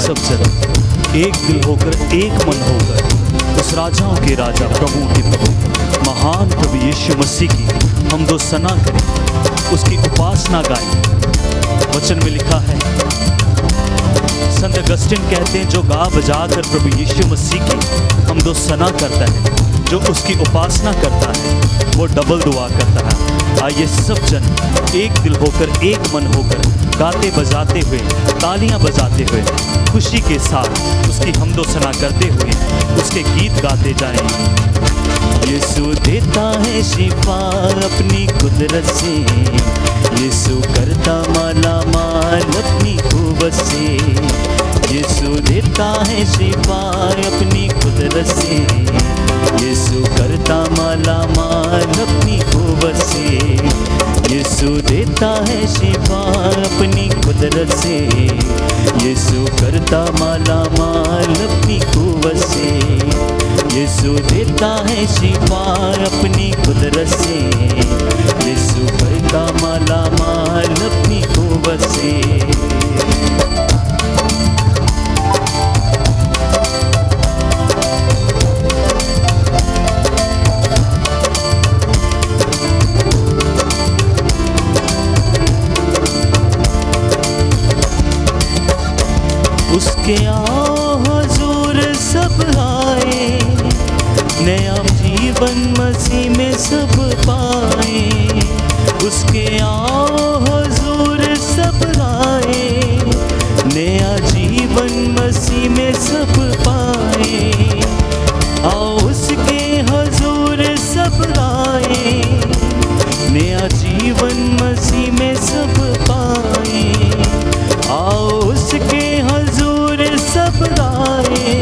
सब जन एक दिल होकर एक मन होकर उस राजाओं के राजा प्रभु के प्रभु महान प्रभु यीशु मसीह की हम दो सना करें, उसकी उपासना गाएं। वचन में लिखा है, संत अगस्टिन कहते हैं, जो गा बजा कर प्रभु यीशु मसीह की हम दो सना करता है, जो उसकी उपासना करता है वो डबल दुआ करता है। आइए सब जन एक दिल होकर एक मन होकर गाते बजाते हुए तालियां बजाते हुए खुशी के साथ उसकी हमदो सना करते हुए उसके गीत गाते जाएं। यीशु देता है शिफा अपनी कुदरत से, यीशु करता माला माल अपनी कुव्वत से, यीशु देता है शिफा अपनी कुदरत से, यीशु करता माला माल अपनी कुव्वत से, यीशु देता है शिफा अपनी कुदरत से, यीशु करता माला माल अपनी कुव्वत से, यीशु देता है शिफा अपनी कुदरत से, यीशु करता माला माल अपनी कुव्वत से। उसके आओ हुजूर सब आए, नया जीवन मसीह में सब पाए। उसके आओ हुजूर सब आए, नया जीवन मसीह में सब पाए। आओ उसके हुजूर सब आए, नया जीवन मसीह में सब पाए। आओ उसके हुजूर सब आए,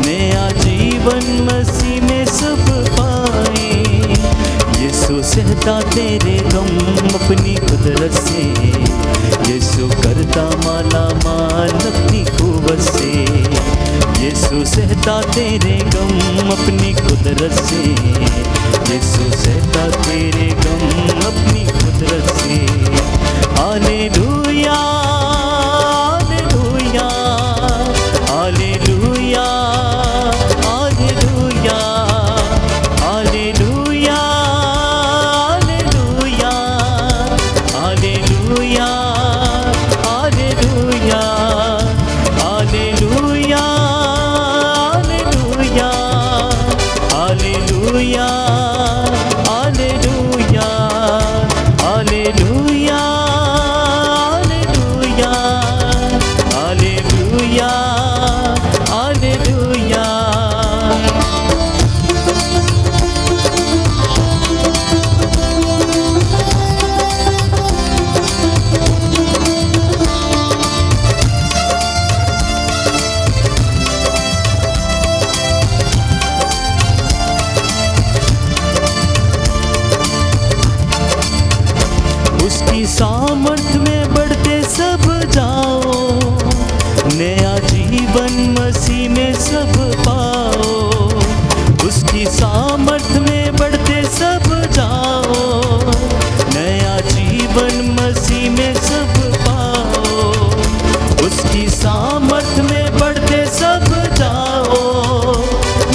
नया जीवन मसीह में सब पाए। यीशु सहता तेरे गम अपनी कुदरत से, यीशु करता माला माल अपनी कुव्वत से, यीशु सहता तेरे गम अपनी कुदरत से, यीशु सहता तेरे गम अपनी कुदरत से। Hallelujah hallelujah hallelujah hallelujah hallelujah hallelujah hallelujah hallelujah hallelujah hallelujah hallelujah hallelujah hallelujah hallelujah. उसकी सामर्थ में बढ़ते सब जाओ, नया जीवन मसीह में सब पाओ। उसकी सामर्थ में बढ़ते सब जाओ, नया जीवन मसीह में सब पाओ। उसकी सामर्थ में बढ़ते सब जाओ,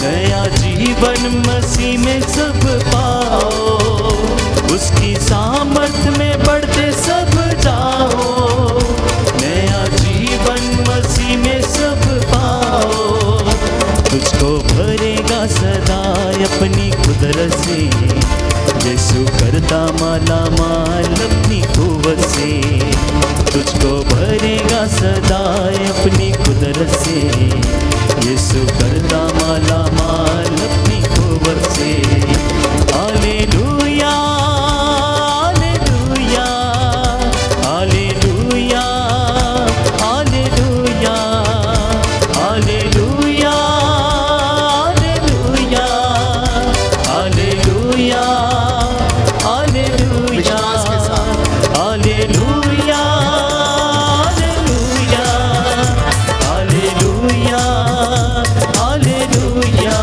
नया जीवन मसीह में सब पाओ। उसकी सामर्थ में बढ़ते सब जाओ, नया जीवन मसीह में सब पाओ। तुझको भरेगा सदा अपनी कुदरत से, यीशु करता माला माल अपनी कुव्वत से। तुझको भरेगा सदा अपनी कुदरत से, यीशु करता माला माल अपनी कुव्वत से। Hallelujah hallelujah hallelujah hallelujah hallelujah hallelujah hallelujah hallelujah hallelujah hallelujah hallelujah.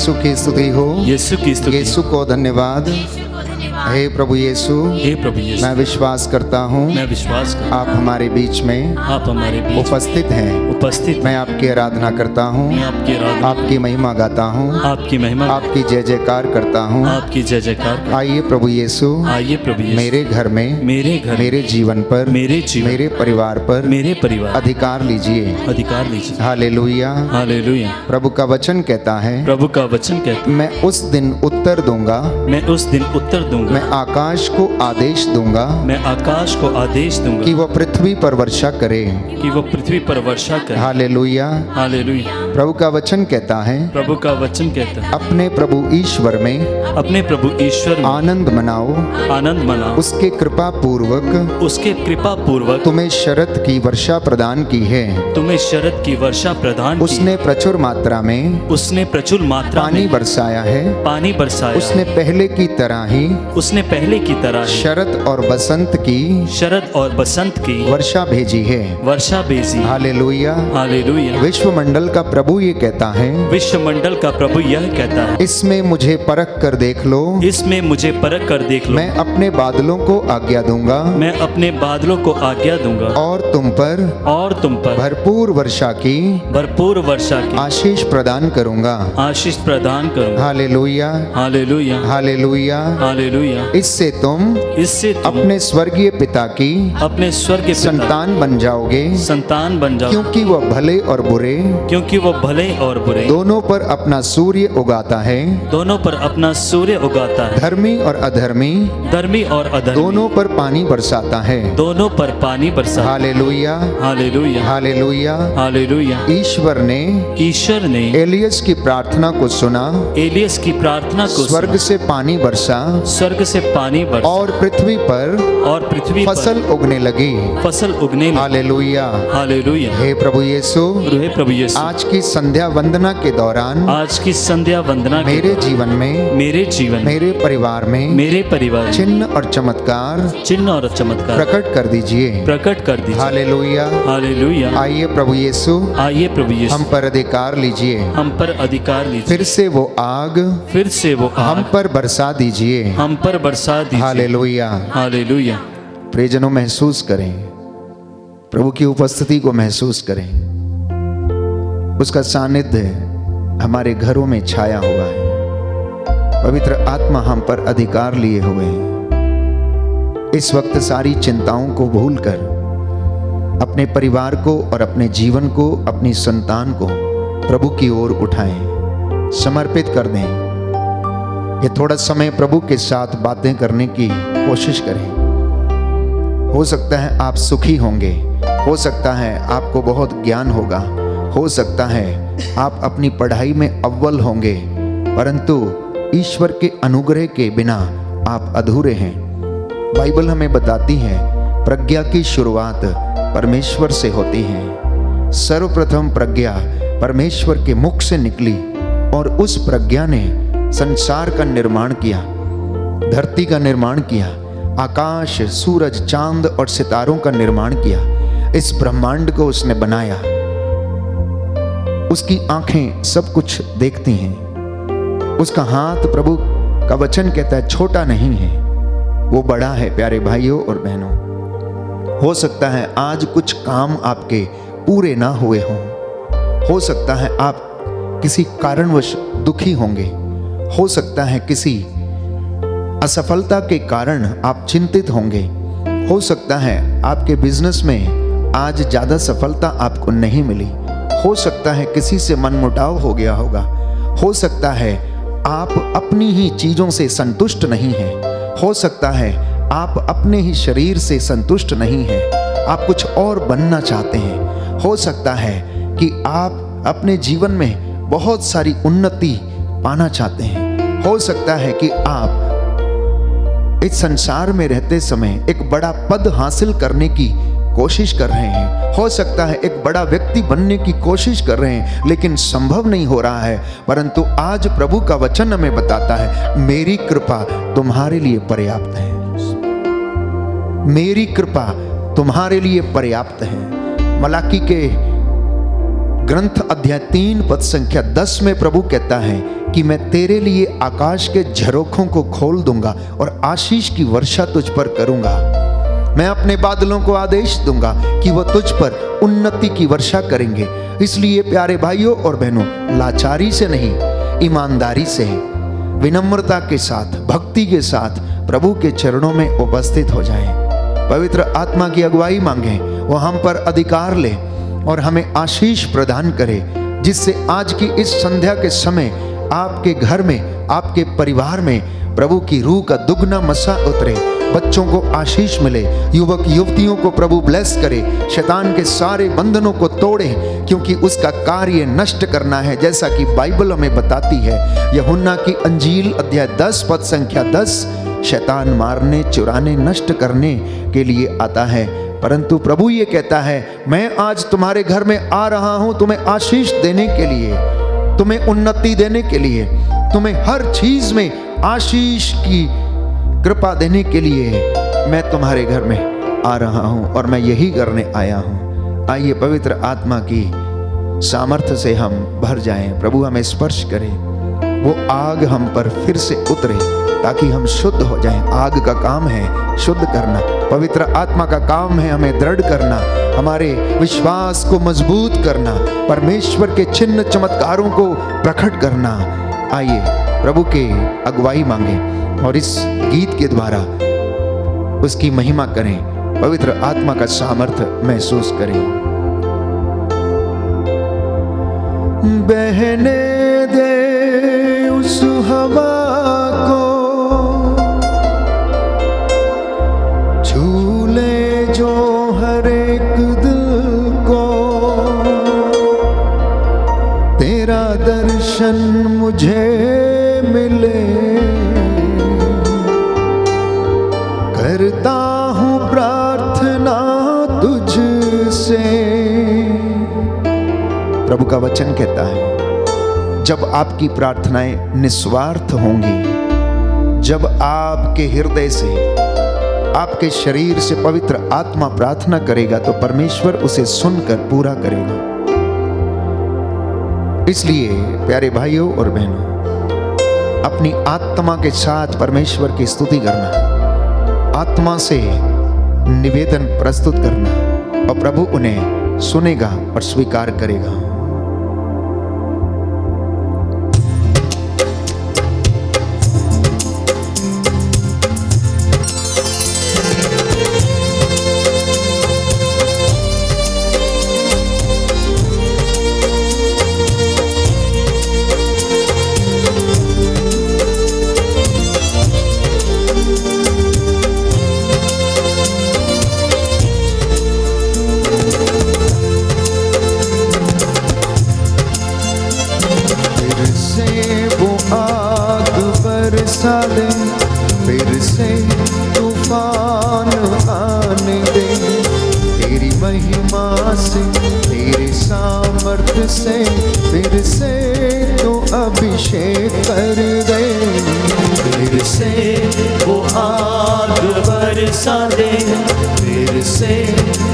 Yeshu की स्तुति हो, यीशु की स्तुति। यीशु को धन्यवाद। हे प्रभु यीशु, हे प्रभु यीशु, मैं विश्वास करता हूँ मैं विश्वास करता आप हमारे बीच में हूँ आप हमारे बीच उपस्थित हैं। उपस्थित। मैं आपकी आराधना करता हूँ, मैं आपकी आराधना, आपकी महिमा गाता हूँ, आपकी महिमा, आपकी जय जयकार करता हूँ। आपकी जय जयकार। आइए प्रभु यीशु, आइए प्रभु यीशु, मेरे घर में, मेरे घर, मेरे जीवन पर, मेरे जीवन, मेरे परिवार पर मेरे परिवार अधिकार लीजिए। अधिकार लीजिए। हालेलुया। हालेलुया। प्रभु का वचन कहता है, प्रभु का वचन कहता मैं उस दिन उत्तर दूंगा, है, मैं उस दिन उत्तर दूंगा, मैं आकाश को आदेश दूंगा मैं आकाश को आदेश दूंगा कि वह पृथ्वी पर वर्षा करे। कि वो पृथ्वी पर वर्षा करे। हालेलुया। हालेलुया। प्रभु का वचन कहता है, प्रभु का वचन कहता है, अपने प्रभु ईश्वर में अपने प्रभु ईश्वर में आनंद मनाओ, आनंद मनाओ, उसके कृपा पूर्वक उसके कृपा पूर्वक तुम्हें शरद की वर्षा प्रदान की है। तुम्हें शरद की वर्षा प्रदान की। उसने प्रचुर मात्रा में उसने प्रचुर मात्रा पानी में बरसाया है। पानी बरसाया। उसने पहले की तरह ही उसने पहले की तरह ही शरद और बसंत की शरद और बसंत की वर्षा भेजी है। वर्षा भेजी। हालेलुया। हालेलुया। विश्व मंडल का प्रभु ये कहता है, विश्व मंडल का प्रभु यह कहता है, इसमें मुझे परख कर देख लो, इसमें मुझे परख कर देख लो, मैं अपने बादलों को आज्ञा दूंगा मैं अपने बादलों को आज्ञा दूंगा और तुम पर भरपूर वर्षा की वर्षा की आशीष प्रदान करूंगा। आशीष प्रदान करूंगा। हालेलुया। हालेलुया। हालेलुया। हालेलुया। इससे तुम इससे तुम अपने स्वर्गीय पिता की अपने स्वर्ग के संतान बन जाओगे, संतान बन जाओ, क्योंकि वह भले और बुरे क्योंकि वो भले और बुरे दोनों पर अपना सूर्य उगाता है, दोनों पर अपना सूर्य उगाता है, धर्मी और अधर्मी धर्मी और अधर्मी दोनों पर पानी बरसाता है। दोनों पर पानी बरसा। हालेलुया। हालेलुया। हालेलुया। हालेलुया। ईश्वर ने एलियस की प्रार्थना को सुना, एलियस की प्रार्थना को स्वर्ग से पानी बरसा स्वर्ग से पानी बरसा और पृथ्वी पर फसल उगने लगी। फसल उगने लगी। हालेलुया। हालेलुया। हे प्रभु यीशु, हे प्रभु यीशु, आज की संध्या वंदना के दौरान आज की संध्या वंदना के मेरे जीवन में, मेरे परिवार में चिन्ह और चमत्कार प्रकट कर दीजिए। हालेलुया। हालेलुया। आइए प्रभु यीशु, हम पर अधिकार लीजिए। हम पर अधिकार लीजिए। फिर से वो आग हम पर बरसा दीजिए। हम पर बरसा दीजिए। हालेलुया। हालेलुया। प्रियजनों, महसूस करें, प्रभु की उपस्थिति को महसूस करें। उसका सानिध्य हमारे घरों में छाया हुआ है। पवित्र आत्मा हम पर अधिकार लिए हुए हैं। इस वक्त सारी चिंताओं को भूलकर अपने परिवार को और अपने जीवन को, अपनी संतान को प्रभु की ओर उठाएं, समर्पित कर दें। ये थोड़ा समय प्रभु के साथ बातें करने की कोशिश करें। हो सकता है आप सुखी होंगे, हो सकता है आपको बहुत ज्ञान होगा, हो सकता है आप अपनी पढ़ाई में अव्वल होंगे, परंतु ईश्वर के अनुग्रह के बिना आप अधूरे हैं। बाइबल हमें बताती है, प्रज्ञा की शुरुआत परमेश्वर से होती है। सर्वप्रथम प्रज्ञा परमेश्वर के मुख से निकली और उस प्रज्ञा ने संसार का निर्माण किया, धरती का निर्माण किया, आकाश, सूरज, चांद और सितारों का निर्माण किया। इस ब्रह्मांड को उसने बनाया। उसकी आंखें सब कुछ देखती हैं। उसका हाथ, प्रभु का वचन कहता है, छोटा नहीं है, वो बड़ा है। प्यारे भाइयों और बहनों, हो सकता है आज कुछ काम आपके पूरे ना हुए हों, हो सकता है आप किसी कारणवश दुखी होंगे, हो सकता है किसी असफलता के कारण आप चिंतित होंगे, हो सकता है आपके बिजनेस में आज ज्यादा सफलता आपको नहीं मिली, हो सकता है किसी से मनमुटाव हो गया होगा, हो सकता है आप अपनी ही चीजों से संतुष्ट नहीं हैं, हो सकता है आप अपने ही शरीर से संतुष्ट नहीं हैं, आप कुछ और बनना चाहते हैं, हो सकता है कि आप अपने जीवन में बहुत सारी उन्नति पाना चाहते हैं, हो सकता है कि आप इस संसार में रहते समय एक बड़ा पद हासिल करने की कोशिश कर रहे हैं, हो सकता है एक बड़ा व्यक्ति बनने की कोशिश कर रहे हैं, लेकिन संभव नहीं हो रहा है। परंतु आज प्रभु का वचन हमें बताता है, मेरी कृपा तुम्हारे लिए पर्याप्त है, मेरी कृपा तुम्हारे लिए पर्याप्त है। मलाकी के ग्रंथ अध्याय 3 पद संख्या 10 में प्रभु कहता है कि मैं तेरे लिए आकाश के झरोखों को खोल दूंगा और आशीष की वर्षा तुझ पर करूंगा। मैं अपने बादलों को आदेश दूंगा कि वो तुझ पर उन्नति की वर्षा करेंगे। इसलिए प्यारे भाइयों और बहनों, लाचारी से नहीं, ईमानदारी से, विनम्रता के साथ, भक्ति के साथ प्रभु के चरणों में उपस्थित हो जाएं। पवित्र आत्मा की अगुवाई मांगें, वो हम पर अधिकार ले और हमें आशीष प्रदान करे, जिससे आज की इस संध्या के समय आपके घर में, आपके परिवार में प्रभु की रूह का दुगना मसा उतरे, बच्चों को आशीष मिले, युवक युवतियों को प्रभु ब्लेस करे, शैतान के सारे बंधनों को तोड़े, क्योंकि उसका कार्य नष्ट करना है, जैसा कि बाइबल हमें बताती है। यूहन्ना की अंजील अध्याय 10 पद संख्या 10, शैतान मारने, चुराने, नष्ट करने के लिए आता है, परंतु प्रभु ये कहता है, मैं आज तुम्हारे घर में आ रहा हूं तुम्हें आशीष देने के लिए, तुम्हें उन्नति देने के लिए, तुम्हें हर चीज में आशीष की कृपा देने के लिए मैं तुम्हारे घर में आ रहा हूं और मैं यही करने आया हूं। आइए पवित्र आत्मा की सामर्थ्य से हम भर जाएं, प्रभु हमें स्पर्श करे, वो आग हम पर फिर से उतरे ताकि हम शुद्ध हो जाएं। आग का काम है शुद्ध करना, पवित्र आत्मा का काम है हमें दृढ़ करना, हमारे विश्वास को मजबूत करना, परमेश्वर के चिन्ह चमत्कारों को प्रकट करना। आइए प्रभु के अगुवाई मांगे और इस गीत के द्वारा उसकी महिमा करें, पवित्र आत्मा का सामर्थ्य महसूस करें। बहने दे उस हवा को, झूले जो हर एक दिल को, तेरा दर्शन मुझे मिले, करता हूँ प्रार्थना तुझसे। प्रभु का वचन कहता है, जब आपकी प्रार्थनाएं निस्वार्थ होंगी, जब आपके हृदय से, आपके शरीर से पवित्र आत्मा प्रार्थना करेगा, तो परमेश्वर उसे सुनकर पूरा करेगा। इसलिए प्यारे भाइयों और बहनों, अपनी आत्मा के साथ परमेश्वर की स्तुति करना, आत्मा से निवेदन प्रस्तुत करना, और प्रभु उन्हें सुनेगा और स्वीकार करेगा। फिर से तूफान आने दे, तेरी महिमा से, तेरे सामर्थ्य से, फिर से तू अभिषेक कर दे। फिर से वो आग बरसा दे, फिर से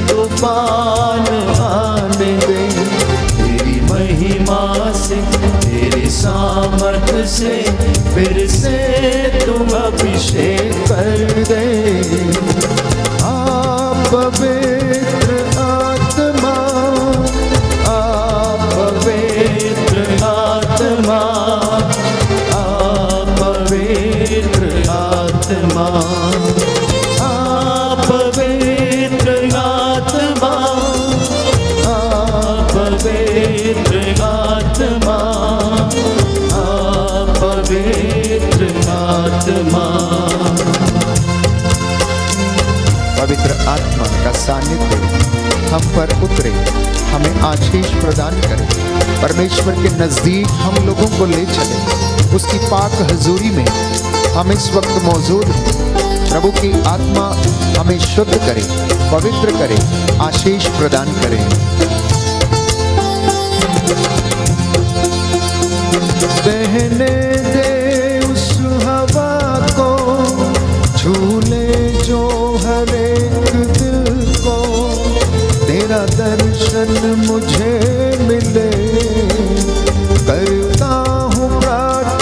तूफान आने दे, तेरी महिमा से, तेरे सामर्थ्य से, फिर से तुम अभिषेक कर दे। आप पवित्र आत्मा, आप पवित्र आत्मा, आप पवित्र आत्मा, आप पवित्र आत्मा, आप पवित्र आत्मा, आप पवित्र आत्मा। पवित्र आत्मा का सानिध्य हम पर उतरे, हमें आशीष प्रदान करे, परमेश्वर के नजदीक हम लोगों को ले चले, उसकी पाक हजूरी में हम इस वक्त मौजूद हैं। प्रभु की आत्मा हमें शुद्ध करे, पवित्र करे, आशीष प्रदान करे। बहने दे उस हवा को, झूले जो हर एक दिल को, तेरा दर्शन मुझे मिले, करता हूँ प्रार्थना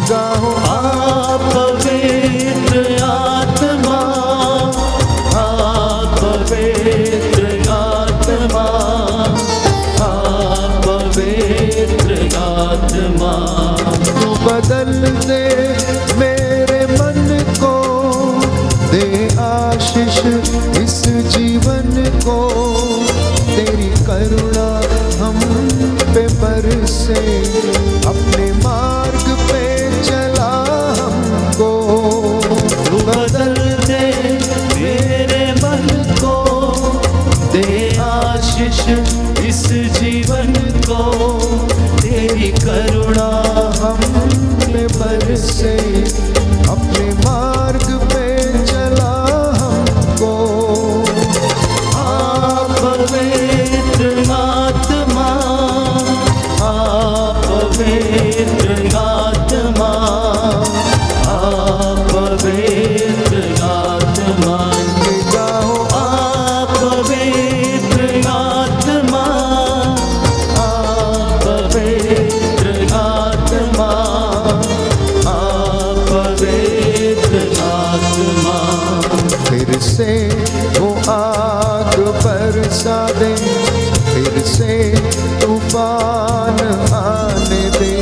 गाओ आप पवित्र आत्मा, आप पवित्र आत्मा, आप पवित्र आत्मा। तू बदल दे मेरे मन को, दे आशीष इस जीवन को, तेरी करुणा हम पे बरसे, अपने मार्ग पे चला हमको। तू बदल दे मेरे मन को, दे आशीष इस जीवन को, तेरी करुणा हम पे बरसे, अपने मार्ग पे चला हमको। आप पवित्र आत्मा, आप पवित्र आत्मा, आप पवित्र आत्मा। गाओ आप पवित्र आत्मा, आप पवित्र आत्मा, आप पवित्र आत्मा। फिर से वो आग बरसा दे, फिर से तूफान आने दे,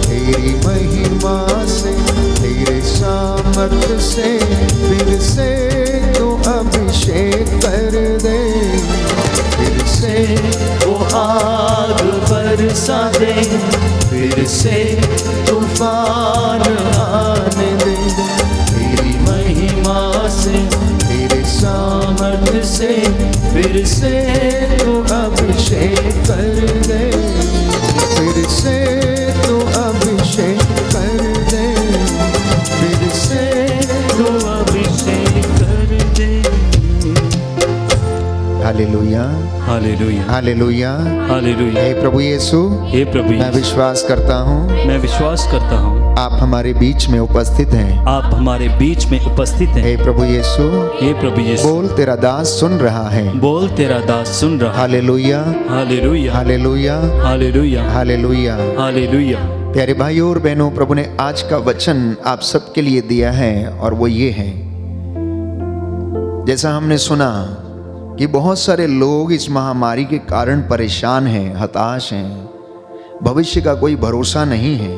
तेरी महिमा से, तेरे सामर्थ से, फिर से तू अभिषेक कर दे। फिर से वो आग बरसा दे, फिर से तूफान आने दे, तेरी महिमा से, तेरे सामर्थ से, फिर से तू अभिषेक कर दे। फिर से तू अभिषेक कर दे, फिर से तू अभिषेक कर दे। Hallelujah, hallelujah, hallelujah, hallelujah. हे प्रभु यीशु, हे प्रभु मैं यीशु, विश्वास करता हूँ मैं विश्वास करता हूँ आप हमारे बीच में उपस्थित हैं। आप हमारे बीच में उपस्थित हैं। हे प्रभु यीशु, हे प्रभु यीशु, बोल तेरा दास सुन रहा है। बोल तेरा दास सुन रहा है। Hallelujah, hallelujah, hallelujah, hallelujah, hallelujah. Hallelujah. प्यारे भाइयों और बहनों, प्रभु ने आज का वचन आप सबके लिए दिया है और वो ये है, जैसा हमने सुना कि बहुत सारे लोग इस महामारी के कारण परेशान हैं, हताश हैं, भविष्य का कोई भरोसा नहीं है।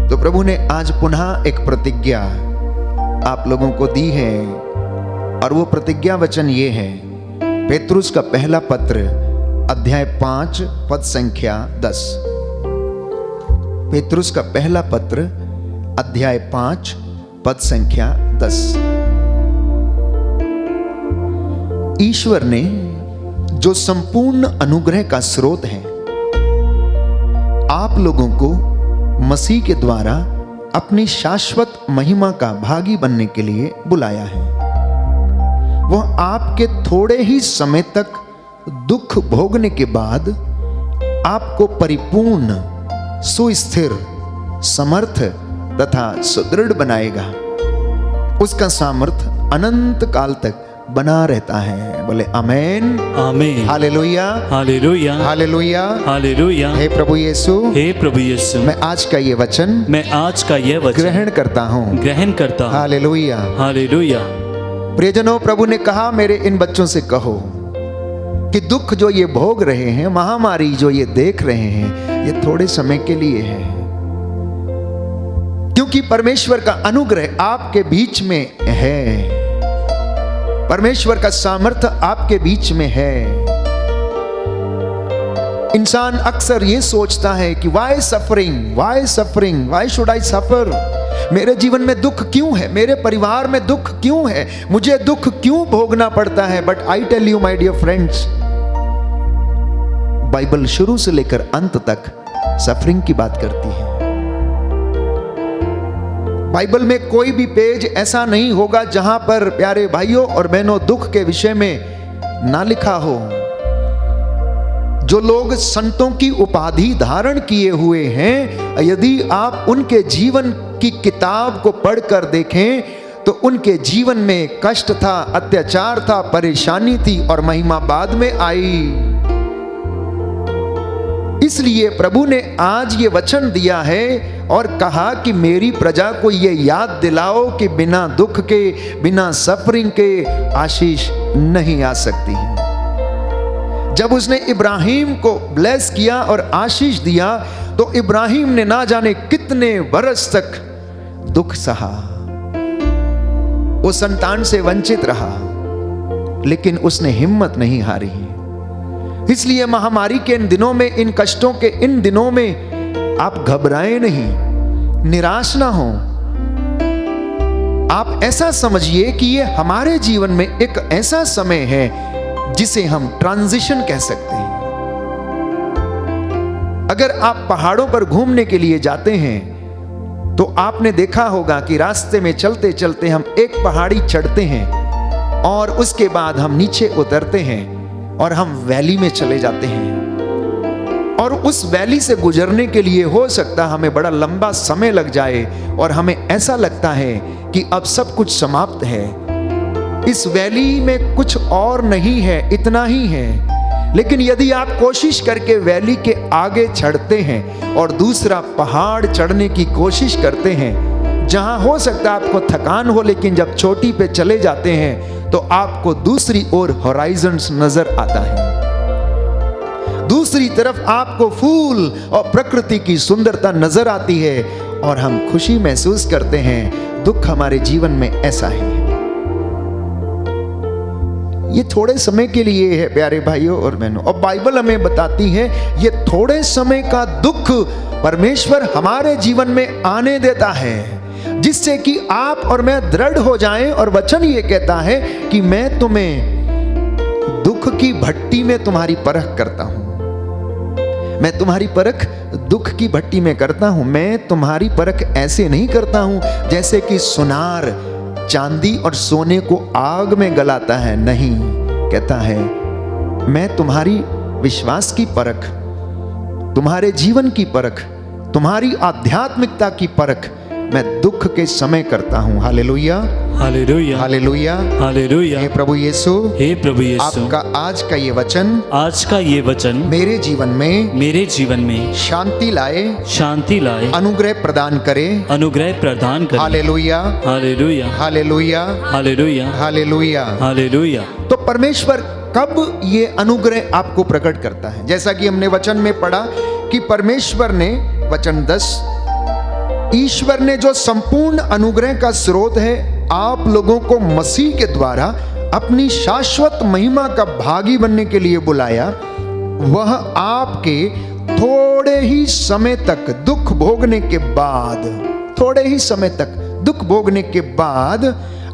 तो प्रभु ने आज पुनः एक प्रतिज्ञा आप लोगों को दी है और वो प्रतिज्ञा वचन ये है, पेतरुस का पहला पत्र अध्याय 5 पद संख्या 10। पेतरुस का पहला पत्र अध्याय 5 पद संख्या 10। ईश्वर ने जो संपूर्ण अनुग्रह का स्रोत है, आप लोगों को मसीह के द्वारा अपनी शाश्वत महिमा का भागी बनने के लिए बुलाया है। वह आपके थोड़े ही समय तक दुख भोगने के बाद आपको परिपूर्ण, सुस्थिर, समर्थ तथा सुदृढ़ बनाएगा। उसका सामर्थ अनंत काल तक बना रहता है। बोले आमेन, amen, hallelujah, hallelujah, hallelujah, hallelujah. हे प्रभु यीशु, हे प्रभु यीशु, मैं आज का ये वचन मैं आज का यह वचन ग्रहण करता हूँ। ग्रहण करता हूँ। Hallelujah, hallelujah. प्रियजनों, प्रभु ने कहा मेरे इन बच्चों से कहो कि दुख जो ये भोग रहे हैं, महामारी जो ये देख रहे हैं, ये थोड़े समय के लिए है, क्योंकि परमेश्वर का अनुग्रह आपके बीच में है, परमेश्वर का सामर्थ्य आपके बीच में है। इंसान अक्सर ये सोचता है कि why suffering, why suffering, why should I suffer, मेरे जीवन में दुख क्यों है, मेरे परिवार में दुख क्यों है, मुझे दुख क्यों भोगना पड़ता है। But I tell you my dear friends, Bible शुरू से लेकर अंत तक सफरिंग की बात करती है। बाइबल में कोई भी पेज ऐसा नहीं होगा जहां पर प्यारे भाइयों और बहनों दुख के विषय में ना लिखा हो। जो लोग संतों की उपाधि धारण किए हुए हैं, यदि आप उनके जीवन की किताब को पढ़कर देखें तो उनके जीवन में कष्ट था, अत्याचार था, परेशानी थी और महिमा बाद में आई। इसलिए प्रभु ने आज ये वचन दिया है और कहा कि मेरी प्रजा को ये याद दिलाओ कि बिना दुख के, बिना सफरिंग के आशीष नहीं आ सकती है। जब उसने इब्राहिम को ब्लेस किया और आशीष दिया तो इब्राहिम ने ना जाने कितने वर्ष तक दुख सहा, वो संतान से वंचित रहा, लेकिन उसने हिम्मत नहीं हारी। इसलिए महामारी के इन दिनों में, इन कष्टों के इन दिनों में आप घबराएं नहीं, निराश ना हो। आप ऐसा समझिए कि ये हमारे जीवन में एक ऐसा समय है जिसे हम ट्रांजिशन कह सकते हैं। अगर आप पहाड़ों पर घूमने के लिए जाते हैं तो आपने देखा होगा कि रास्ते में चलते चलते हम एक पहाड़ी चढ़ते हैं और उसके बाद हम नीचे उतरते हैं और हम वैली में चले जाते हैं, और उस वैली से गुजरने के लिए हो सकता हमें बड़ा लंबा समय लग जाए और हमें ऐसा लगता है कि अब सब कुछ समाप्त है, इस वैली में कुछ और नहीं है, इतना ही है। लेकिन यदि आप कोशिश करके वैली के आगे चढ़ते हैं और दूसरा पहाड़ चढ़ने की कोशिश करते हैं, जहां हो सकता है आपको थकान हो, लेकिन जब चोटी पे चले जाते हैं तो आपको दूसरी ओर हॉराइजन्स नजर आता है, दूसरी तरफ आपको फूल और प्रकृति की सुंदरता नजर आती है और हम खुशी महसूस करते हैं। दुख हमारे जीवन में ऐसा ही है, ये थोड़े समय के लिए है प्यारे भाइयों और बहनों, और बाइबल हमें बताती है ये थोड़े समय का दुख परमेश्वर हमारे जीवन में आने देता है, जिससे कि आप और मैं दृढ़ हो जाएं। और वचन ये कहता है कि मैं तुम्हें दुख की भट्टी में तुम्हारी परख करता हूं, मैं तुम्हारी परख दुख की भट्टी में करता हूं। मैं तुम्हारी परख ऐसे नहीं करता हूं जैसे कि सुनार चांदी और सोने को आग में गलाता है, नहीं, कहता है मैं तुम्हारी विश्वास की परख, तुम्हारे जीवन की परख, तुम्हारी आध्यात्मिकता की परख मैं दुख के समय करता हूं। Hallelujah, hallelujah, hallelujah, hallelujah. हे प्रभु यीशु, हे प्रभु यीशु, आपका आज का ये वचन, आज का ये वचन मेरे जीवन में शांति लाए, शांति लाए, अनुग्रह प्रदान करे, अनुग्रह प्रदान करे। Hallelujah, hallelujah, hallelujah, hallelujah, hallelujah, hallelujah. तो परमेश्वर कब ये अनुग्रह आपको प्रकट करता है? जैसा कि हमने वचन में पढ़ा कि परमेश्वर ने, वचन 10, ईश्वर ने जो संपूर्ण अनुग्रह का स्रोत है आप लोगों को मसीह के द्वारा अपनी शाश्वत महिमा का भागी बनने के लिए बुलाया, वह आपके थोड़े ही समय तक दुख भोगने के बाद, थोड़े ही समय तक दुख भोगने के बाद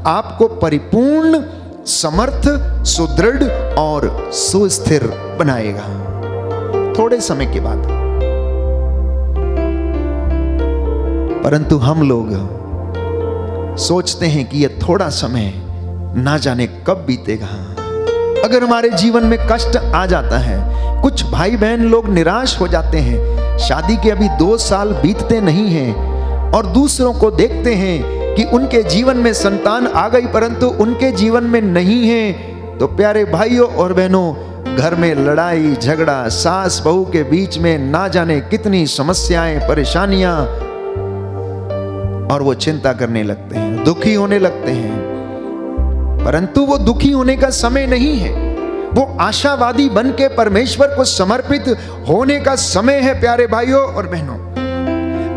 आपको परिपूर्ण, समर्थ, सुदृढ़ और सुस्थिर बनाएगा। थोड़े समय के बाद। परंतु हम लोग सोचते हैं कि यह थोड़ा समय ना जाने कब बीतेगा। अगर हमारे जीवन में कष्ट आ जाता है, कुछ भाई बहन लोग निराश हो जाते हैं, शादी के अभी 2 साल बीतते नहीं हैं और दूसरों को देखते हैं कि उनके जीवन में संतान आ गई परंतु उनके जीवन में नहीं है, तो प्यारे भाइयों और बहनों, घर में लड़ाई झगड़ा, सास बहू के बीच में ना जाने कितनी समस्याएं, परेशानियां, और वो चिंता करने लगते हैं, दुखी होने लगते हैं। परंतु वो दुखी होने का समय नहीं है, वो आशावादी बन के परमेश्वर को समर्पित होने का समय है प्यारे भाइयों और बहनों।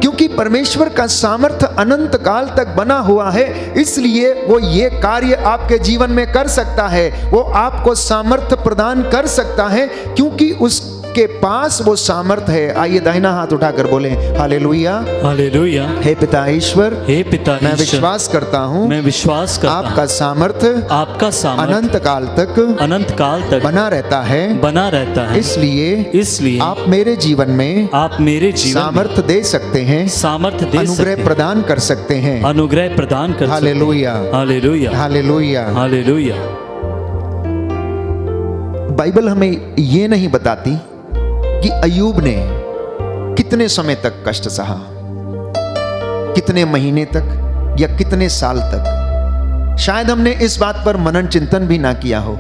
क्योंकि परमेश्वर का सामर्थ्य अनंत काल तक बना हुआ है, इसलिए वो ये कार्य आपके जीवन में कर सकता है, वो आपको सामर्थ्य प्रदान कर सकता है, क्योंकि उसके पास वो सामर्थ्य है। आइए दाहिना हाथ उठाकर बोले हालेलुया, हालेलुया। हे पिता ईश्वर, हे पिता मैं ईश्वर, विश्वास करता हूँ, मैं विश्वास करता हूँ, आपका सामर्थ्य आपका सामर्थ्य अनंत काल तक बना रहता है, इसलिए आप मेरे जीवन में सामर्थ्य दे सकते हैं, सामर्थ्य दे सकते अनुग्रह हैं, प्रदान कर सकते हैं, अनुग्रह प्रदान कर सकते हैं। Hallelujah, hallelujah, hallelujah, hallelujah. Bible हमें ये नहीं बताती कि अय्यूब ने कितने समय तक कष्ट सहा, कितने महीने तक या कितने साल तक। शायद हमने इस बात पर मनन चिंतन भी ना किया हो।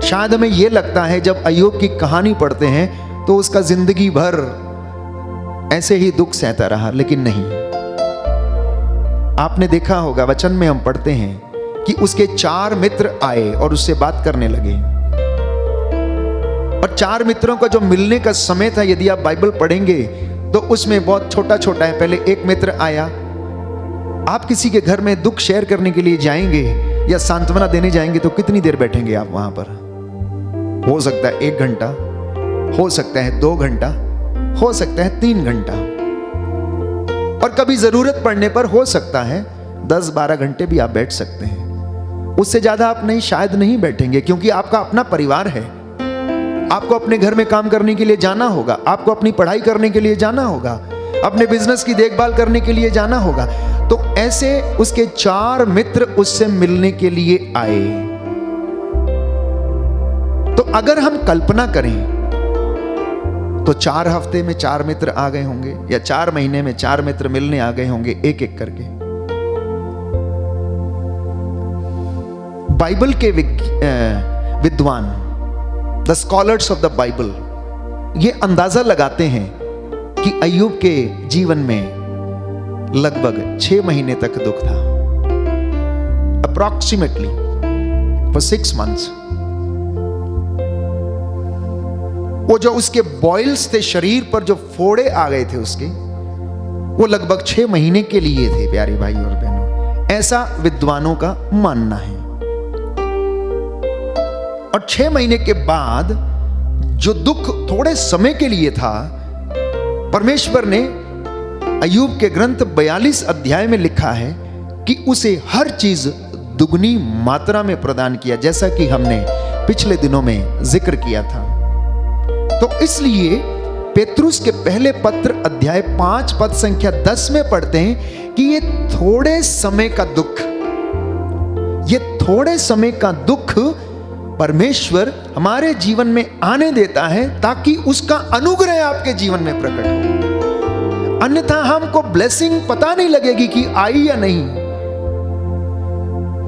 शायद हमें यह लगता है जब अय्यूब की कहानी पढ़ते हैं तो उसका जिंदगी भर ऐसे ही दुख सहता रहा। लेकिन नहीं, आपने देखा होगा वचन में हम पढ़ते हैं कि उसके 4 मित्र आए और उससे बात करने लगे। और 4 मित्रों का जो मिलने का समय था, यदि आप बाइबल पढ़ेंगे तो उसमें बहुत छोटा छोटा है। पहले एक मित्र आया। आप किसी के घर में दुख शेयर करने के लिए जाएंगे या सांत्वना देने जाएंगे तो कितनी देर बैठेंगे आप वहां पर? हो सकता है 1 घंटा, हो सकता है 2 घंटा, हो सकता है 3 घंटा, और कभी जरूरत पड़ने पर हो सकता है 10-12 घंटे भी आप बैठ सकते हैं। उससे ज्यादा आप नहीं, शायद नहीं बैठेंगे, क्योंकि आपका अपना परिवार है। आपको अपने घर में काम करने के लिए जाना होगा, आपको अपनी पढ़ाई करने के लिए जाना होगा, अपने बिजनेस की देखभाल करने के लिए जाना होगा। तो ऐसे उसके 4 मित्र उससे मिलने के लिए आए। तो अगर हम कल्पना करें तो 4 हफ्ते में 4 मित्र आ गए होंगे, या 4 महीने में 4 मित्र मिलने आ गए होंगे, एक एक करके। बाइबल के विद्वान, the scholars of the Bible, ये अंदाजा लगाते हैं कि अय्यूब के जीवन में लगभग 6 महीने तक दुख था, अप्रॉक्सीमेटली फॉर 6 months। वो जो उसके बॉइल्स थे शरीर पर, जो फोड़े आ गए थे उसके, वो लगभग 6 महीने के लिए थे, प्यारे भाई और बहनों। ऐसा विद्वानों का मानना है। और 6 महीने के बाद जो दुख थोड़े समय के लिए था, परमेश्वर ने अय्यूब के ग्रंथ 42 अध्याय में लिखा है कि उसे हर चीज दुगनी मात्रा में प्रदान किया, जैसा कि हमने पिछले दिनों में जिक्र किया था। तो इसलिए पेतरुस के पहले पत्र अध्याय 5 पद संख्या 10 में पढ़ते हैं कि ये थोड़े समय का दुख, ये थोड़े समय का दुख परमेश्वर हमारे जीवन में आने देता है ताकि उसका अनुग्रह आपके जीवन में प्रकट हो। अन्यथा हमको ब्लेसिंग पता नहीं लगेगी कि आई या नहीं।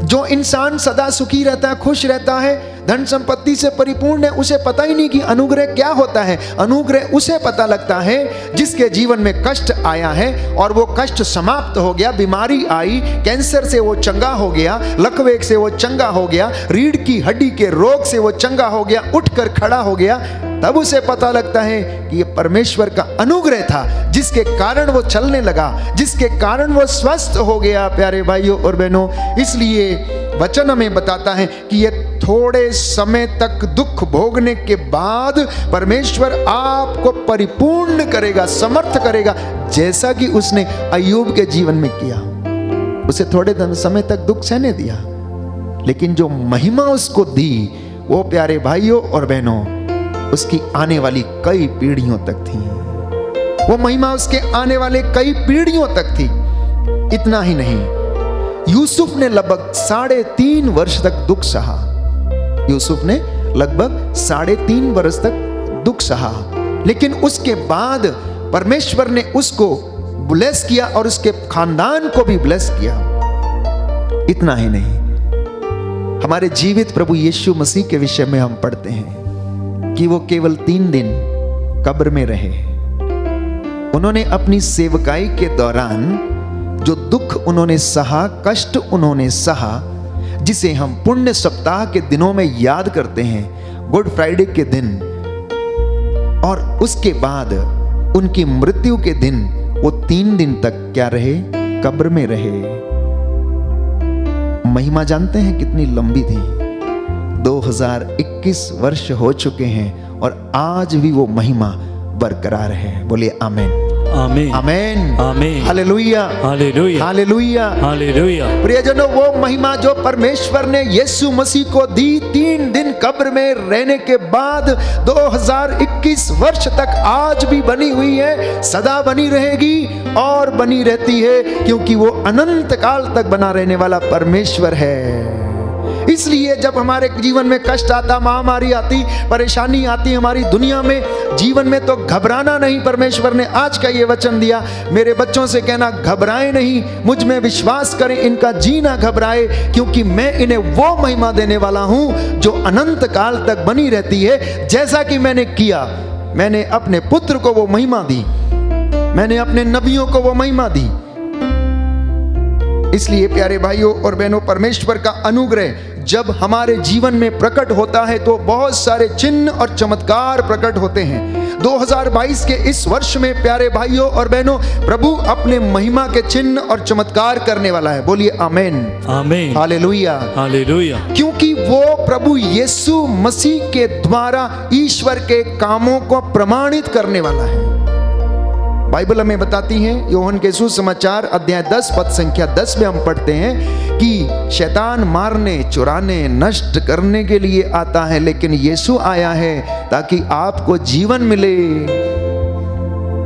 जो इंसान सदा सुखी रहता है, खुश रहता है, धन संपत्ति से परिपूर्ण है, उसे पता ही नहीं कि अनुग्रह क्या होता है। अनुग्रह उसे पता लगता है जिसके जीवन में कष्ट आया है और वो कष्ट समाप्त हो गया। बीमारी आई, कैंसर से वो चंगा हो गया, लकवे से वो चंगा हो गया, रीढ़ की हड्डी के रोग से वो चंगा हो गया, उठकर खड़ा हो गया, तब उसे पता लगता है कि ये परमेश्वर का अनुग्रह था जिसके कारण वो चलने लगा, जिसके कारण वो स्वस्थ हो गया। प्यारे भाइयों और बहनों, इसलिए वचन हमें बताता है कि ये थोड़े समय तक दुख भोगने के बाद परमेश्वर आपको परिपूर्ण करेगा, समर्थ करेगा, जैसा कि उसने अय्यूब के जीवन में किया। उसे थोड़े समय तक दुख सहने दिया, लेकिन जो महिमा उसको दी वो प्यारे भाइयों और बहनों उसकी आने वाली कई पीढ़ियों तक थी। वो महिमा उसके आने वाले कई पीढ़ियों तक थी। इतना ही नहीं, यूसुफ ने लगभग 3.5 वर्ष तक दुख सहा। यूसुफ ने लगभग 3.5 वर्ष तक दुख सहा, लेकिन उसके बाद परमेश्वर ने उसको ब्लेस किया और उसके खानदान को भी ब्लेस किया। इतना ही नहीं, हमारे जीवित प्रभु यीशु मसीह के विषय में हम पढ़ते हैं कि वो केवल 3 दिन कब्र में रहे। उन्होंने अपनी सेवकाई के दौरान जो दुख उन्होंने सहा, कष्ट उन्होंने सहा, जिसे हम पुण्य सप्ताह के दिनों में याद करते हैं, गुड फ्राइडे के दिन, और उसके बाद उनकी मृत्यु के दिन वो 3 दिन तक क्या रहे? कब्र में रहे। महिमा जानते हैं कितनी लंबी थी? 2021 वर्ष हो चुके हैं और आज भी वो महिमा बरकरार है। बोलिए आमीन, आमीन, आमीन, आमीन, हालेलुया, हालेलुया, हालेलुया, हालेलुया। प्रियजनों, वो महिमा जो परमेश्वर ने यीशु मसीह को दी 3 दिन कब्र में रहने के बाद 2021 वर्ष तक आज भी बनी हुई है, सदा बनी रहेगी और बनी रहती है, क्योंकि वो अनंत काल तक बना रहने वाला परमेश्वर है। इसलिए जब हमारे जीवन में कष्ट आता, महामारी आती, परेशानी आती हमारी दुनिया में, जीवन में, तो घबराना नहीं। परमेश्वर ने आज का ये वचन दिया, मेरे बच्चों से कहना घबराए नहीं, मुझ में विश्वास करें, इनका जी ना घबराए, क्योंकि मैं इन्हें वो महिमा देने वाला हूं जो अनंत काल तक बनी रहती है। जैसा कि मैंने किया, मैंने अपने पुत्र को वो महिमा दी, मैंने अपने नबियों को वो महिमा दी। इसलिए प्यारे भाइयों और बहनों, परमेश्वर का अनुग्रह जब हमारे जीवन में प्रकट होता है तो बहुत सारे चिन्ह और चमत्कार प्रकट होते हैं। 2022 के इस वर्ष में प्यारे भाइयों और बहनों, प्रभु अपने महिमा के चिन्ह और चमत्कार करने वाला है। बोलिए आमेन, आमेन, हालेलुया, हालेलुया। क्योंकि वो प्रभु यीशु मसीह के द्वारा ईश्वर के कामों को प्रमाणित करने वाला है। बाइबल हमें बताती है, यूहन्ना के सुसमाचार अध्याय 10 पद संख्या 10 में हम पढ़ते हैं कि शैतान मारने, चुराने, नष्ट करने के लिए आता है, लेकिन यीशु आया है ताकि आपको जीवन मिले।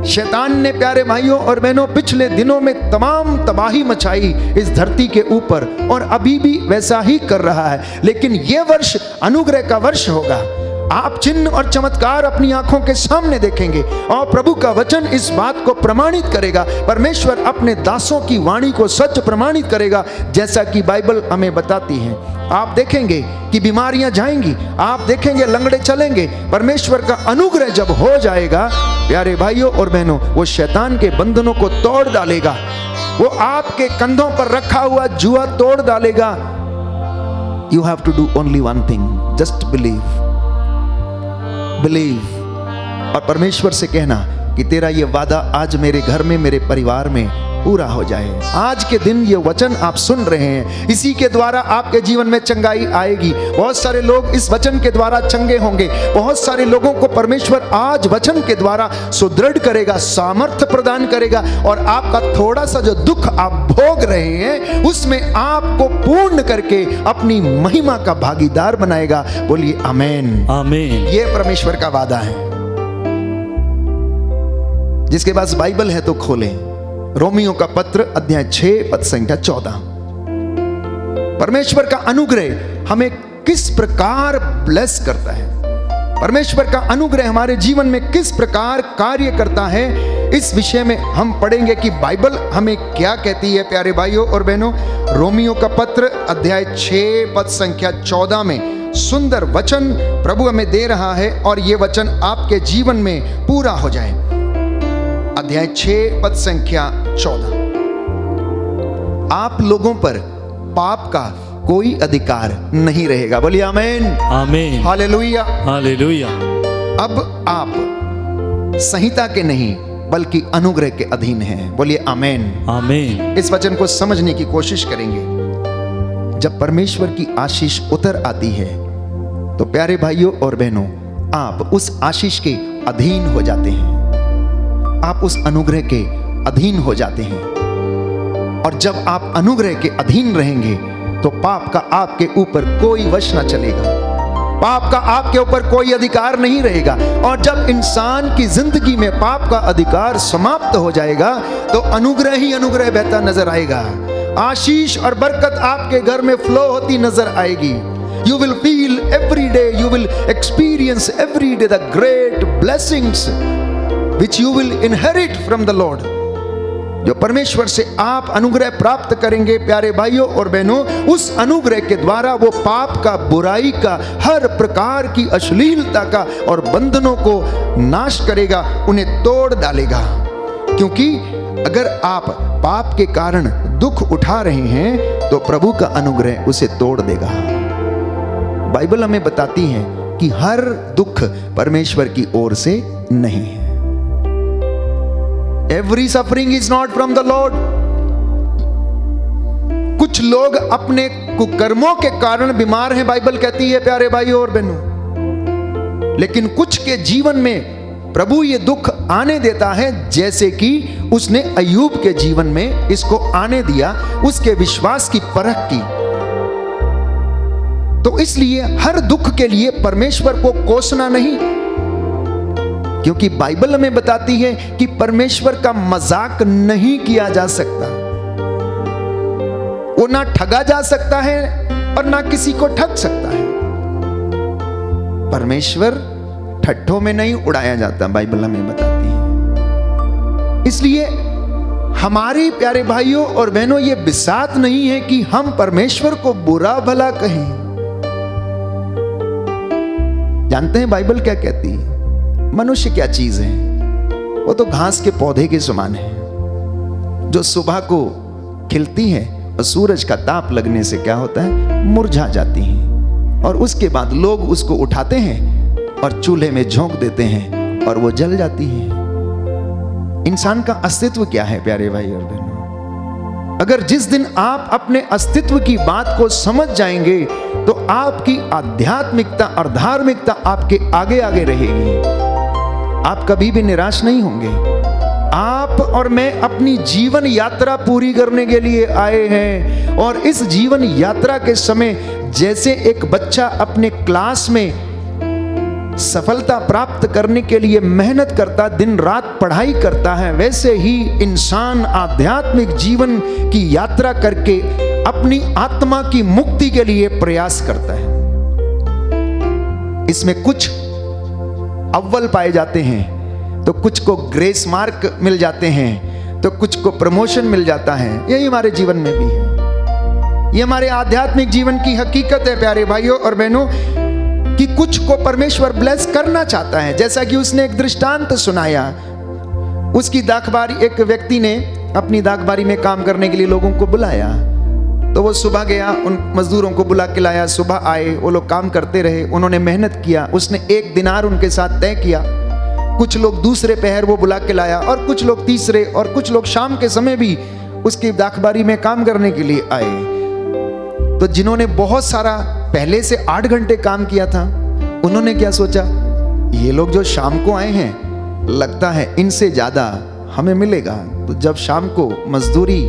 शैतान ने प्यारे भाइयों और बहनों पिछले दिनों में तमाम तबाही मचाई इस धरती के ऊपर, और अभी भी वैसा ही कर रहा है। लेकिन यह वर्ष अनुग्रह का वर्ष होगा। आप चिन्ह और चमत्कार अपनी आंखों के सामने देखेंगे और प्रभु का वचन इस बात को प्रमाणित करेगा। परमेश्वर अपने दासों की वाणी को सच प्रमाणित करेगा, जैसा कि बाइबल हमें बताती है। आप देखेंगे कि बीमारियां जाएंगी, आप देखेंगे लंगड़े चलेंगे। परमेश्वर का अनुग्रह जब हो जाएगा प्यारे भाइयों और बहनों, वो शैतान के बंधनों को तोड़ डालेगा, वो आपके कंधों पर रखा हुआ जुआ तोड़ डालेगा। You have to do only one thing, just believe, believe. और परमेश्वर से कहना कि तेरा ये वादा आज मेरे घर में, मेरे परिवार में पूरा हो जाए। आज के दिन ये वचन आप सुन रहे हैं, इसी के द्वारा आपके जीवन में चंगाई आएगी। बहुत सारे लोग इस वचन के द्वारा चंगे होंगे। बहुत सारे लोगों को परमेश्वर आज वचन के द्वारा सुदृढ़ करेगा, सामर्थ्य प्रदान करेगा, और आपका थोड़ा सा जो दुख आप भोग रहे हैं उसमें आपको पूर्ण करके अपनी महिमा का भागीदार बनाएगा। बोलिए आमेन, आमेन। ये परमेश्वर का वादा है। जिसके पास बाइबल है तो खोलें, रोमियो का पत्र अध्याय 6 पद संख्या 14। परमेश्वर का अनुग्रह हमें किस प्रकार ब्लेस करता है, परमेश्वर का अनुग्रह हमारे जीवन में किस प्रकार कार्य करता है, इस विषय में हम पढ़ेंगे कि बाइबल हमें क्या कहती है। प्यारे भाइयों और बहनों, रोमियो का पत्र अध्याय 6 पद संख्या 14 में सुंदर वचन प्रभु हमें दे रहा है, और यह वचन आपके जीवन में पूरा हो जाए। अध्याय 6 पद संख्या 14। आप लोगों पर पाप का कोई अधिकार नहीं रहेगा। बोलिए आमेन, आमेन, हालेलुया, हालेलुया। अब आप संहिता के नहीं बल्कि अनुग्रह के अधीन हैं। बोलिए आमेन, आमेन। इस वचन को समझने की कोशिश करेंगे। जब परमेश्वर की आशीष उतर आती है तो प्यारे भाइयों और बहनों, आप उस आशीष के अधीन हो जाते हैं, आप उस अनुग्रह के अधीन हो जाते हैं। और जब आप अनुग्रह के अधीन रहेंगे तो पाप का आपके ऊपर कोई वश न चलेगा, पाप का आपके ऊपर कोई अधिकार नहीं रहेगा। और जब इंसान की जिंदगी में पाप का अधिकार समाप्त हो जाएगा तो अनुग्रह ही अनुग्रह बहता नजर आएगा। आशीष और बरकत आपके घर में फ्लो होती नजर आएगी। You will feel every day, you will experience every day the great blessings which you will inherit from the Lord। जो परमेश्वर से आप अनुग्रह प्राप्त करेंगे प्यारे भाइयों और बहनों, उस अनुग्रह के द्वारा वो पाप का, बुराई का, हर प्रकार की अश्लीलता का और बंधनों को नाश करेगा, उन्हें तोड़ डालेगा। क्योंकि अगर आप पाप के कारण दुख उठा रहे हैं तो प्रभु का अनुग्रह उसे तोड़ देगा। बाइबल हमें बताती है कि हर दुख परमेश्वर की ओर से नहीं है। Every suffering is not from the Lord। कुछ लोग अपने कुकर्मों के कारण बीमार हैं, बाइबल कहती है प्यारे भाइयों और बहनों। लेकिन कुछ के जीवन में प्रभु ये दुख आने देता है, जैसे कि उसने अय्यूब के जीवन में इसको आने दिया, उसके विश्वास की परख की। तो इसलिए हर दुख के लिए परमेश्वर को कोसना नहीं, क्योंकि बाइबल हमें बताती है कि परमेश्वर का मजाक नहीं किया जा सकता। वो ना ठगा जा सकता है और ना किसी को ठग सकता है। परमेश्वर ठट्ठों में नहीं उड़ाया जाता, बाइबल हमें बताती है। इसलिए हमारे प्यारे भाइयों और बहनों, ये बिसात नहीं है कि हम परमेश्वर को बुरा भला कहें। जानते हैं बाइबल क्या कहती है? मनुष्य क्या चीज है? वो तो घास के पौधे के समान है, जो सुबह को खिलती है और सूरज का ताप लगने से क्या होता है, मुरझा जाती हैं, और उसके बाद लोग उसको उठाते हैं और चूल्हे में झोंक देते हैं और वो जल जाती हैं। इंसान का अस्तित्व क्या है प्यारे भाई और बहनों? अगर जिस दिन आप अपने अस्तित्व की बात को समझ जाएंगे तो आपकी आध्यात्मिकता और धार्मिकता आपके आगे आगे रहेगी। आप कभी भी निराश नहीं होंगे। आप और मैं अपनी जीवन यात्रा पूरी करने के लिए आए हैं, और इस जीवन यात्रा के समय जैसे एक बच्चा अपने क्लास में सफलता प्राप्त करने के लिए मेहनत करता, दिन रात पढ़ाई करता है, वैसे ही इंसान आध्यात्मिक जीवन की यात्रा करके अपनी आत्मा की मुक्ति के लिए प्रयास करता है। इसमें कुछ अव्वल पाए जाते हैं, तो कुछ को ग्रेस मार्क मिल जाते हैं, तो कुछ को प्रमोशन मिल जाता है। यही हमारे जीवन में भी है। ये हमारे आध्यात्मिक जीवन की हकीकत है प्यारे भाइयों और बहनों, कि कुछ को परमेश्वर ब्लेस करना चाहता है। जैसा कि उसने एक दृष्टांत सुनाया, उसकी दाखबारी, एक व्यक्ति ने अपनी दाखबारी में काम करने के लिए लोगों को बुलाया, तो वो सुबह गया, उन मजदूरों को बुला के लाया। सुबह आए, वो लोग काम करते रहे, उन्होंने मेहनत किया, उसने 1 दिनार उनके साथ तय किया। कुछ लोग दूसरे पहर वो बुला के लाया, और कुछ लोग तीसरे, और कुछ लोग शाम के समय भी उसकी दाखबारी में काम करने के लिए आए। तो जिन्होंने बहुत सारा पहले से 8 घंटे काम किया था, उन्होंने क्या सोचा, ये लोग जो शाम को आए हैं, लगता है इनसे ज्यादा हमें मिलेगा। तो जब शाम को मजदूरी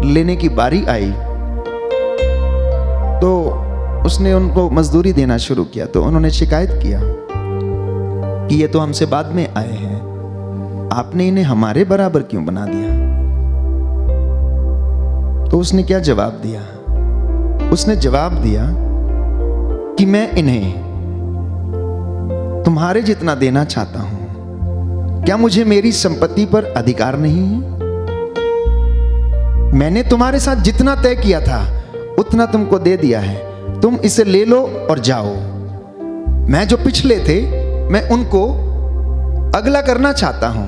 लेने की बारी आई, तो उसने उनको मजदूरी देना शुरू किया। तो उन्होंने शिकायत किया कि ये तो हमसे बाद में आए हैं, आपने इन्हें हमारे बराबर क्यों बना दिया? तो उसने क्या जवाब दिया? उसने जवाब दिया कि मैं इन्हें तुम्हारे जितना देना चाहता हूं। क्या मुझे मेरी संपत्ति पर अधिकार नहीं है? मैंने तुम्हारे साथ जितना तय किया था उतना तुमको दे दिया है, तुम इसे ले लो और जाओ। मैं जो पिछले थे, मैं उनको अगला करना चाहता हूं,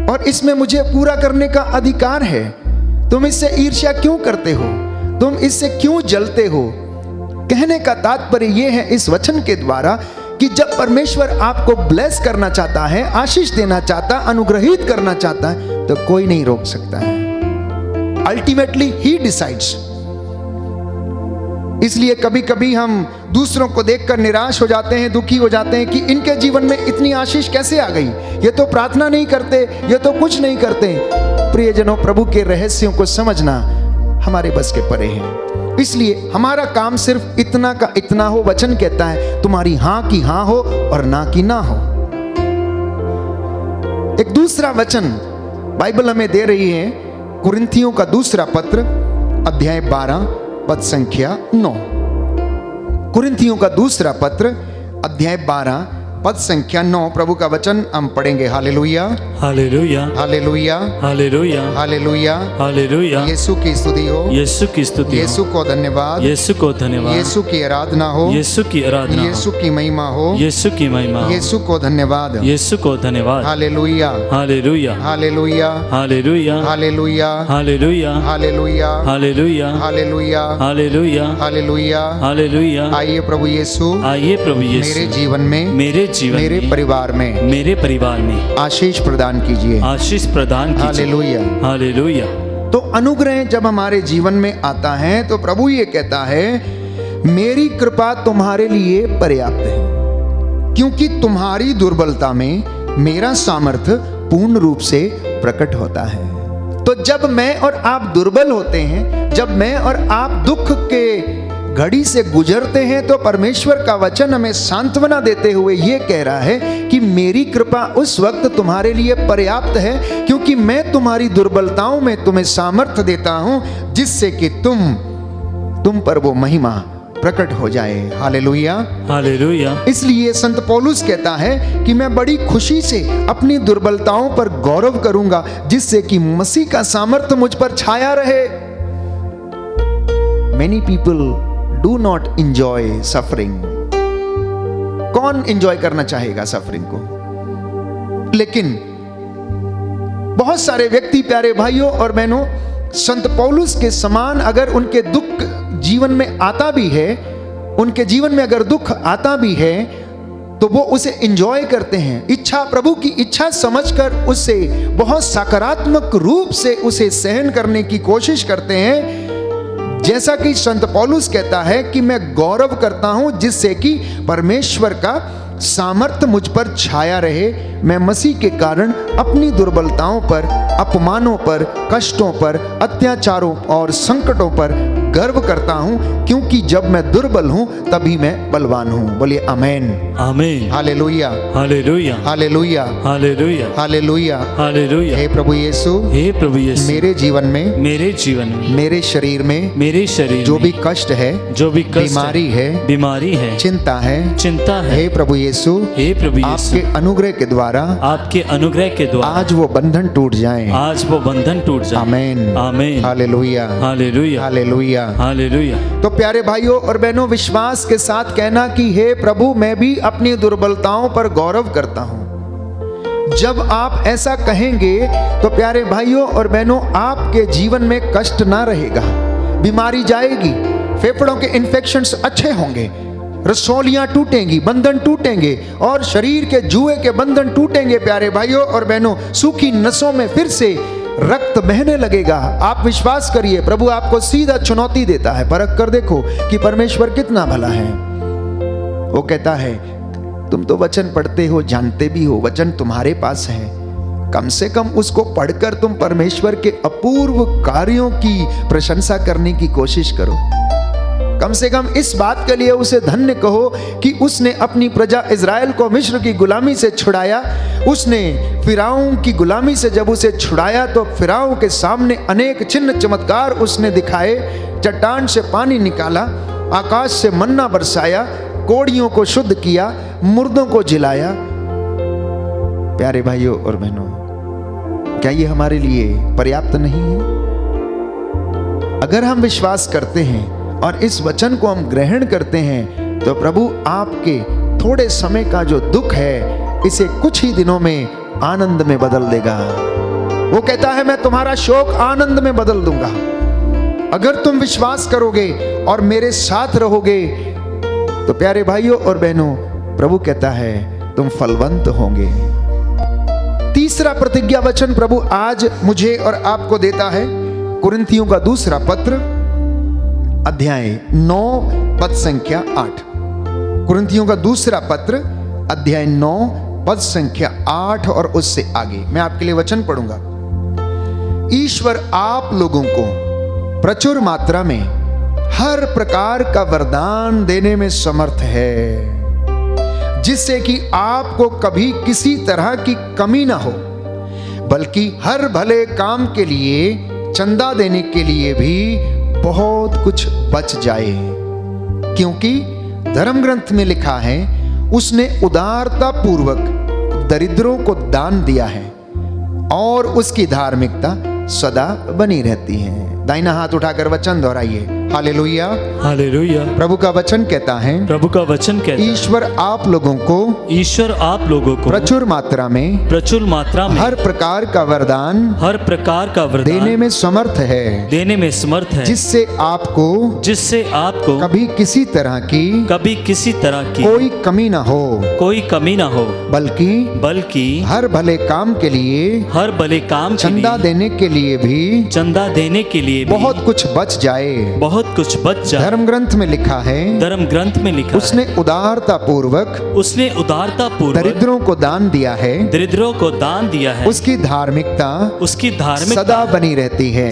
और इसमें मुझे पूरा करने का अधिकार है। तुम इससे ईर्ष्या क्यों करते हो? तुम इससे क्यों जलते हो? कहने का तात्पर्य यह है इस वचन के द्वारा कि जब परमेश्वर आपको ब्लेस करना चाहता है, आशीष देना चाहता, अनुग्रहित करना चाहता है, तो कोई नहीं रोक सकता है। Ultimately he decides. इसलिए कभी कभी हम दूसरों को देखकर निराश हो जाते हैं, दुखी हो जाते हैं कि इनके जीवन में इतनी आशीष कैसे आ गई, ये तो प्रार्थना नहीं करते, ये तो कुछ नहीं करते। प्रियजनों, प्रभु के रहस्यों को समझना हमारे बस के परे है। इसलिए हमारा काम सिर्फ इतना का इतना हो। वचन कहता है तुम्हारी हां की हां हो और ना की ना हो। एक दूसरा वचन बाइबल हमें दे रही है, कुरिन्थियों का दूसरा पत्र, अध्याय 12 पद संख्या 9। कुरिन्थियों का दूसरा पत्र, अध्याय 12 पद संख्या 9। प्रभु का वचन हम पढ़ेंगे। Hallelujah, hallelujah, hallelujah, hallelujah, hallelujah, hallelujah. Yeshu की स्तुति हो, यीशु की स्तुति हो, यीशु को धन्यवाद, यीशु को धन्यवाद, यीशु की आराधना हो, यीशु की आराधना हो, यीशु की महिमा हो, यीशु की महिमा हो, यीशु को धन्यवाद, यीशु को धन्यवाद। Hallelujah, hallelujah, hallelujah, hallelujah, hallelujah, hallelujah, hallelujah, hallelujah, hallelujah, hallelujah, hallelujah. Hallelujah. आइए प्रभु यीशु, आइए प्रभु यीशु मेरे जीवन में, मेरे जीवन मेरे में, परिवार में, मेरे परिवार में आशीष प्रदान कीजिए। आशीष प्रदान कीजिए। Hallelujah, hallelujah. तो अनुग्रह जब हमारे जीवन में आता है तो प्रभु ये कहता है मेरी कृपा तुम्हारे लिए पर्याप्त है, क्योंकि तुम्हारी दुर्बलता में मेरा सामर्थ्य पूर्ण रूप से प्रकट होता है। तो जब मैं और आप दुर्बल होते हैं, जब मैं और आप दुख के घड़ी से गुजरते हैं, तो परमेश्वर का वचन हमें सांत्वना देते हुए यह कह रहा है कि मेरी कृपा उस वक्त तुम्हारे लिए पर्याप्त है, क्योंकि मैं तुम्हारी दुर्बलताओं में तुम्हें सामर्थ्य देता हूं, जिससे कि तुम पर वो महिमा प्रकट हो जाए। Hallelujah, hallelujah. इसलिए संत पौलुस कहता है कि मैं बड़ी खुशी से अपनी दुर्बलताओं पर गौरव करूंगा, जिससे कि मसीह का सामर्थ्य मुझ पर छाया रहे। Many people do not enjoy suffering. कौन एंजॉय करना चाहेगा सफरिंग को? लेकिन बहुत सारे व्यक्ति, प्यारे भाइयों और बहनों, संत पौलुस के समान अगर उनके दुख जीवन में आता भी है, उनके जीवन में अगर दुख आता भी है, तो वो उसे एंजॉय करते हैं। इच्छा, प्रभु की इच्छा समझकर उसे बहुत सकारात्मक रूप से उसे सहन करने की कोशिश करते हैं। जैसा कि संत पौलुस कहता है कि मैं गौरव करता हूं जिससे कि परमेश्वर का सामर्थ्य मुझ पर छाया रहे। मैं मसीह के कारण अपनी दुर्बलताओं पर, अपमानों पर, कष्टों पर, अत्याचारों और संकटों पर गर्व करता हूं, क्योंकि जब मैं दुर्बल हूं तभी मैं बलवान हूं। बोलिए amen, amen, hallelujah, hallelujah, hallelujah, hallelujah, hallelujah, hallelujah. हे प्रभु यीशु, हे प्रभु यीशु, मेरे जीवन में, मेरे जीवन में, मेरे शरीर में, मेरे शरीर जो में भी कष्ट है, जो भी कष्ट बीमारी है, बीमारी है, चिंता है, चिंता है, हे प्रभु यीशु, हे प्रभु यीशु, आपके अनुग्रह के द्वारा, आपके अनुग्रह के द्वारा आज वो बंधन टूट जाए। आज वो बंधन टूट जाए। आमेन, amen, hallelujah, hallelujah, hallelujah. Hallelujah. तो प्यारे भाइयों और बहनों, विश्वास के साथ कहना कि हे प्रभु, मैं भी अपनी दुर्बलताओं पर गौरव करता हूं। जब आप ऐसा कहेंगे तो प्यारे भाइयों और बहनों, आपके जीवन में कष्ट ना रहेगा, बीमारी जाएगी, फेफड़ों के इन्फेक्शंस अच्छे होंगे, रसौलियां टूटेंगी, बंधन टूटेंगे और शरीर के जुए के बंधन टूटेंगे। प्यारे भाइयों और बहनों, सूखी नसों में फिर से रक्त बहने लगेगा। आप विश्वास करिए, प्रभु आपको सीधा चुनौती देता है, परख कर देखो कि परमेश्वर कितना भला है। वो कहता है, तुम तो वचन पढ़ते हो, जानते भी हो, वचन तुम्हारे पास है, कम से कम उसको पढ़कर तुम परमेश्वर के अपूर्व कार्यों की प्रशंसा करने की कोशिश करो। कम से कम इस बात के लिए उसे धन्य कहो कि उसने अपनी प्रजा इज़राइल को मिस्र की गुलामी से छुड़ाया। उसने फिरौन की गुलामी से जब उसे छुड़ाया तो फिरौन के सामने अनेक चिन्ह चमत्कार उसने दिखाए। चट्टान से पानी निकाला, आकाश से मन्ना बरसाया, कोड़ियों को शुद्ध किया, मुर्दों को जिलाया। प्यारे भाइयों और बहनों, क्या ये हमारे लिए पर्याप्त नहीं है? अगर हम विश्वास करते हैं और इस वचन को हम ग्रहण करते हैं तो प्रभु आपके थोड़े समय का जो दुख है, इसे कुछ ही दिनों में आनंद में बदल देगा। वो कहता है, मैं तुम्हारा शोक आनंद में बदल दूंगा। अगर तुम विश्वास करोगे और मेरे साथ रहोगे तो प्यारे भाइयों और बहनों, प्रभु कहता है तुम फलवंत होंगे। तीसरा प्रतिज्ञा वचन प्रभु आज मुझे और आपको देता है। कुरिन्थियों का दूसरा पत्र, अध्याय 9 पद संख्या 8। कुरिन्थियों का दूसरा पत्र, अध्याय 9 पद संख्या 8 और उससे आगे मैं आपके लिए वचन पढ़ूंगा। ईश्वर आप लोगों को प्रचुर मात्रा में हर प्रकार का वरदान देने में समर्थ है, जिससे कि आपको कभी किसी तरह की कमी ना हो, बल्कि हर भले काम के लिए, चंदा देने के लिए भी बहुत कुछ बच जाए। क्योंकि धर्म ग्रंथ में लिखा है, उसने उदारता पूर्वक दरिद्रों को दान दिया है और उसकी धार्मिकता सदा बनी रहती है। दाहिना हाथ उठाकर वचन दोहराइए, हालेलुया, हालेलुया। प्रभु का वचन कहता है, प्रभु का वचन कहता है, ईश्वर आप लोगों को, ईश्वर आप लोगों को प्रचुर मात्रा में, प्रचुर मात्रा में हर प्रकार का वरदान, हर प्रकार का वरदान देने में समर्थ है, देने में समर्थ है, जिससे आपको कभी किसी तरह की कोई कमी ना हो, बल्कि हर भले काम के लिए, चंदा देने के लिए भी बहुत कुछ बच जाए। धर्म ग्रंथ में लिखा है, उसने उदारता पूर्वक दरिद्रों को दान दिया है, उसकी धार्मिकता सदा बनी रहती है।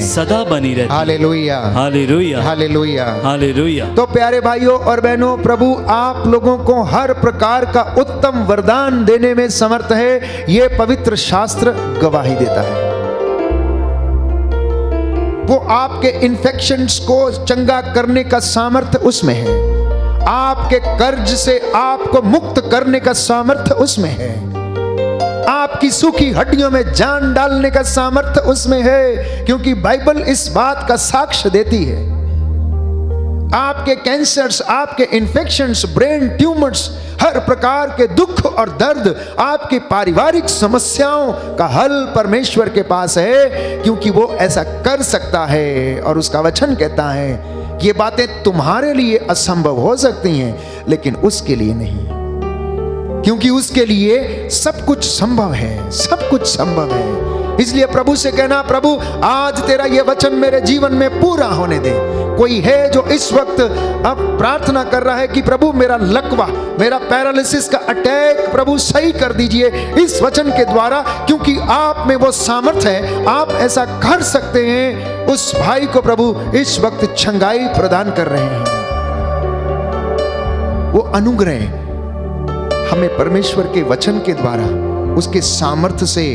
Hallelujah, hallelujah, hallelujah, hallelujah. तो प्यारे भाइयों और बहनों, प्रभु आप लोगों को हर प्रकार का उत्तम वरदान देने में समर्थ है। ये पवित्र शास्त्र गवाही देता है। वो आपके इन्फेक्शंस को चंगा करने का सामर्थ्य उसमें है। आपके कर्ज से आपको मुक्त करने का सामर्थ्य उसमें है। आपकी सूखी हड्डियों में जान डालने का सामर्थ्य उसमें है, क्योंकि बाइबल इस बात का साक्ष्य देती है। आपके कैंसर्स, आपके इन्फेक्शंस, ब्रेन ट्यूमर्स, हर प्रकार के दुख और दर्द, आपकी पारिवारिक समस्याओं का हल परमेश्वर के पास है, क्योंकि वो ऐसा कर सकता है। और उसका वचन कहता है कि ये बातें तुम्हारे लिए असंभव हो सकती हैं, लेकिन उसके लिए नहीं, क्योंकि उसके लिए सब कुछ संभव है, सब कुछ संभव है। इसलिए प्रभु से कहना, प्रभु आज तेरा ये वचन मेरे जीवन में पूरा होने दे। कोई है जो इस वक्त अब प्रार्थना कर रहा है कि प्रभु मेरा लकवा, मेरा पैरालिसिस का अटैक प्रभु सही कर दीजिए इस वचन के द्वारा, क्योंकि आप में वो सामर्थ है, आप ऐसा कर सकते हैं। उस भाई को प्रभु इस वक्त चंगाई प्रदान कर रहे हैं। वो अनुग्रह हमें परमेश्वर के वचन के द्वारा, उसके सामर्थ्य से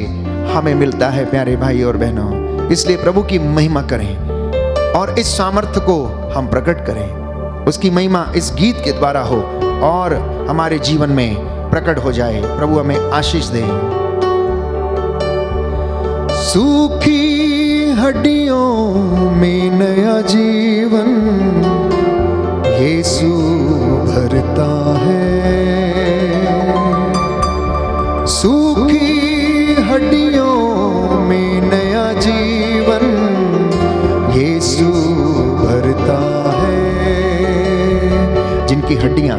हमें मिलता है प्यारे भाई और बहनों। इसलिए प्रभु की महिमा करें और इस सामर्थ्य को हम प्रकट करें। उसकी महिमा इस गीत के द्वारा हो और हमारे जीवन में प्रकट हो जाए। प्रभु हमें आशीष दे। सूखी हड्डियों में नया जीवन यीशु भरता है। सूखी हड्डियों में नया जीवन यीशु भरता है। जिनकी हड्डियां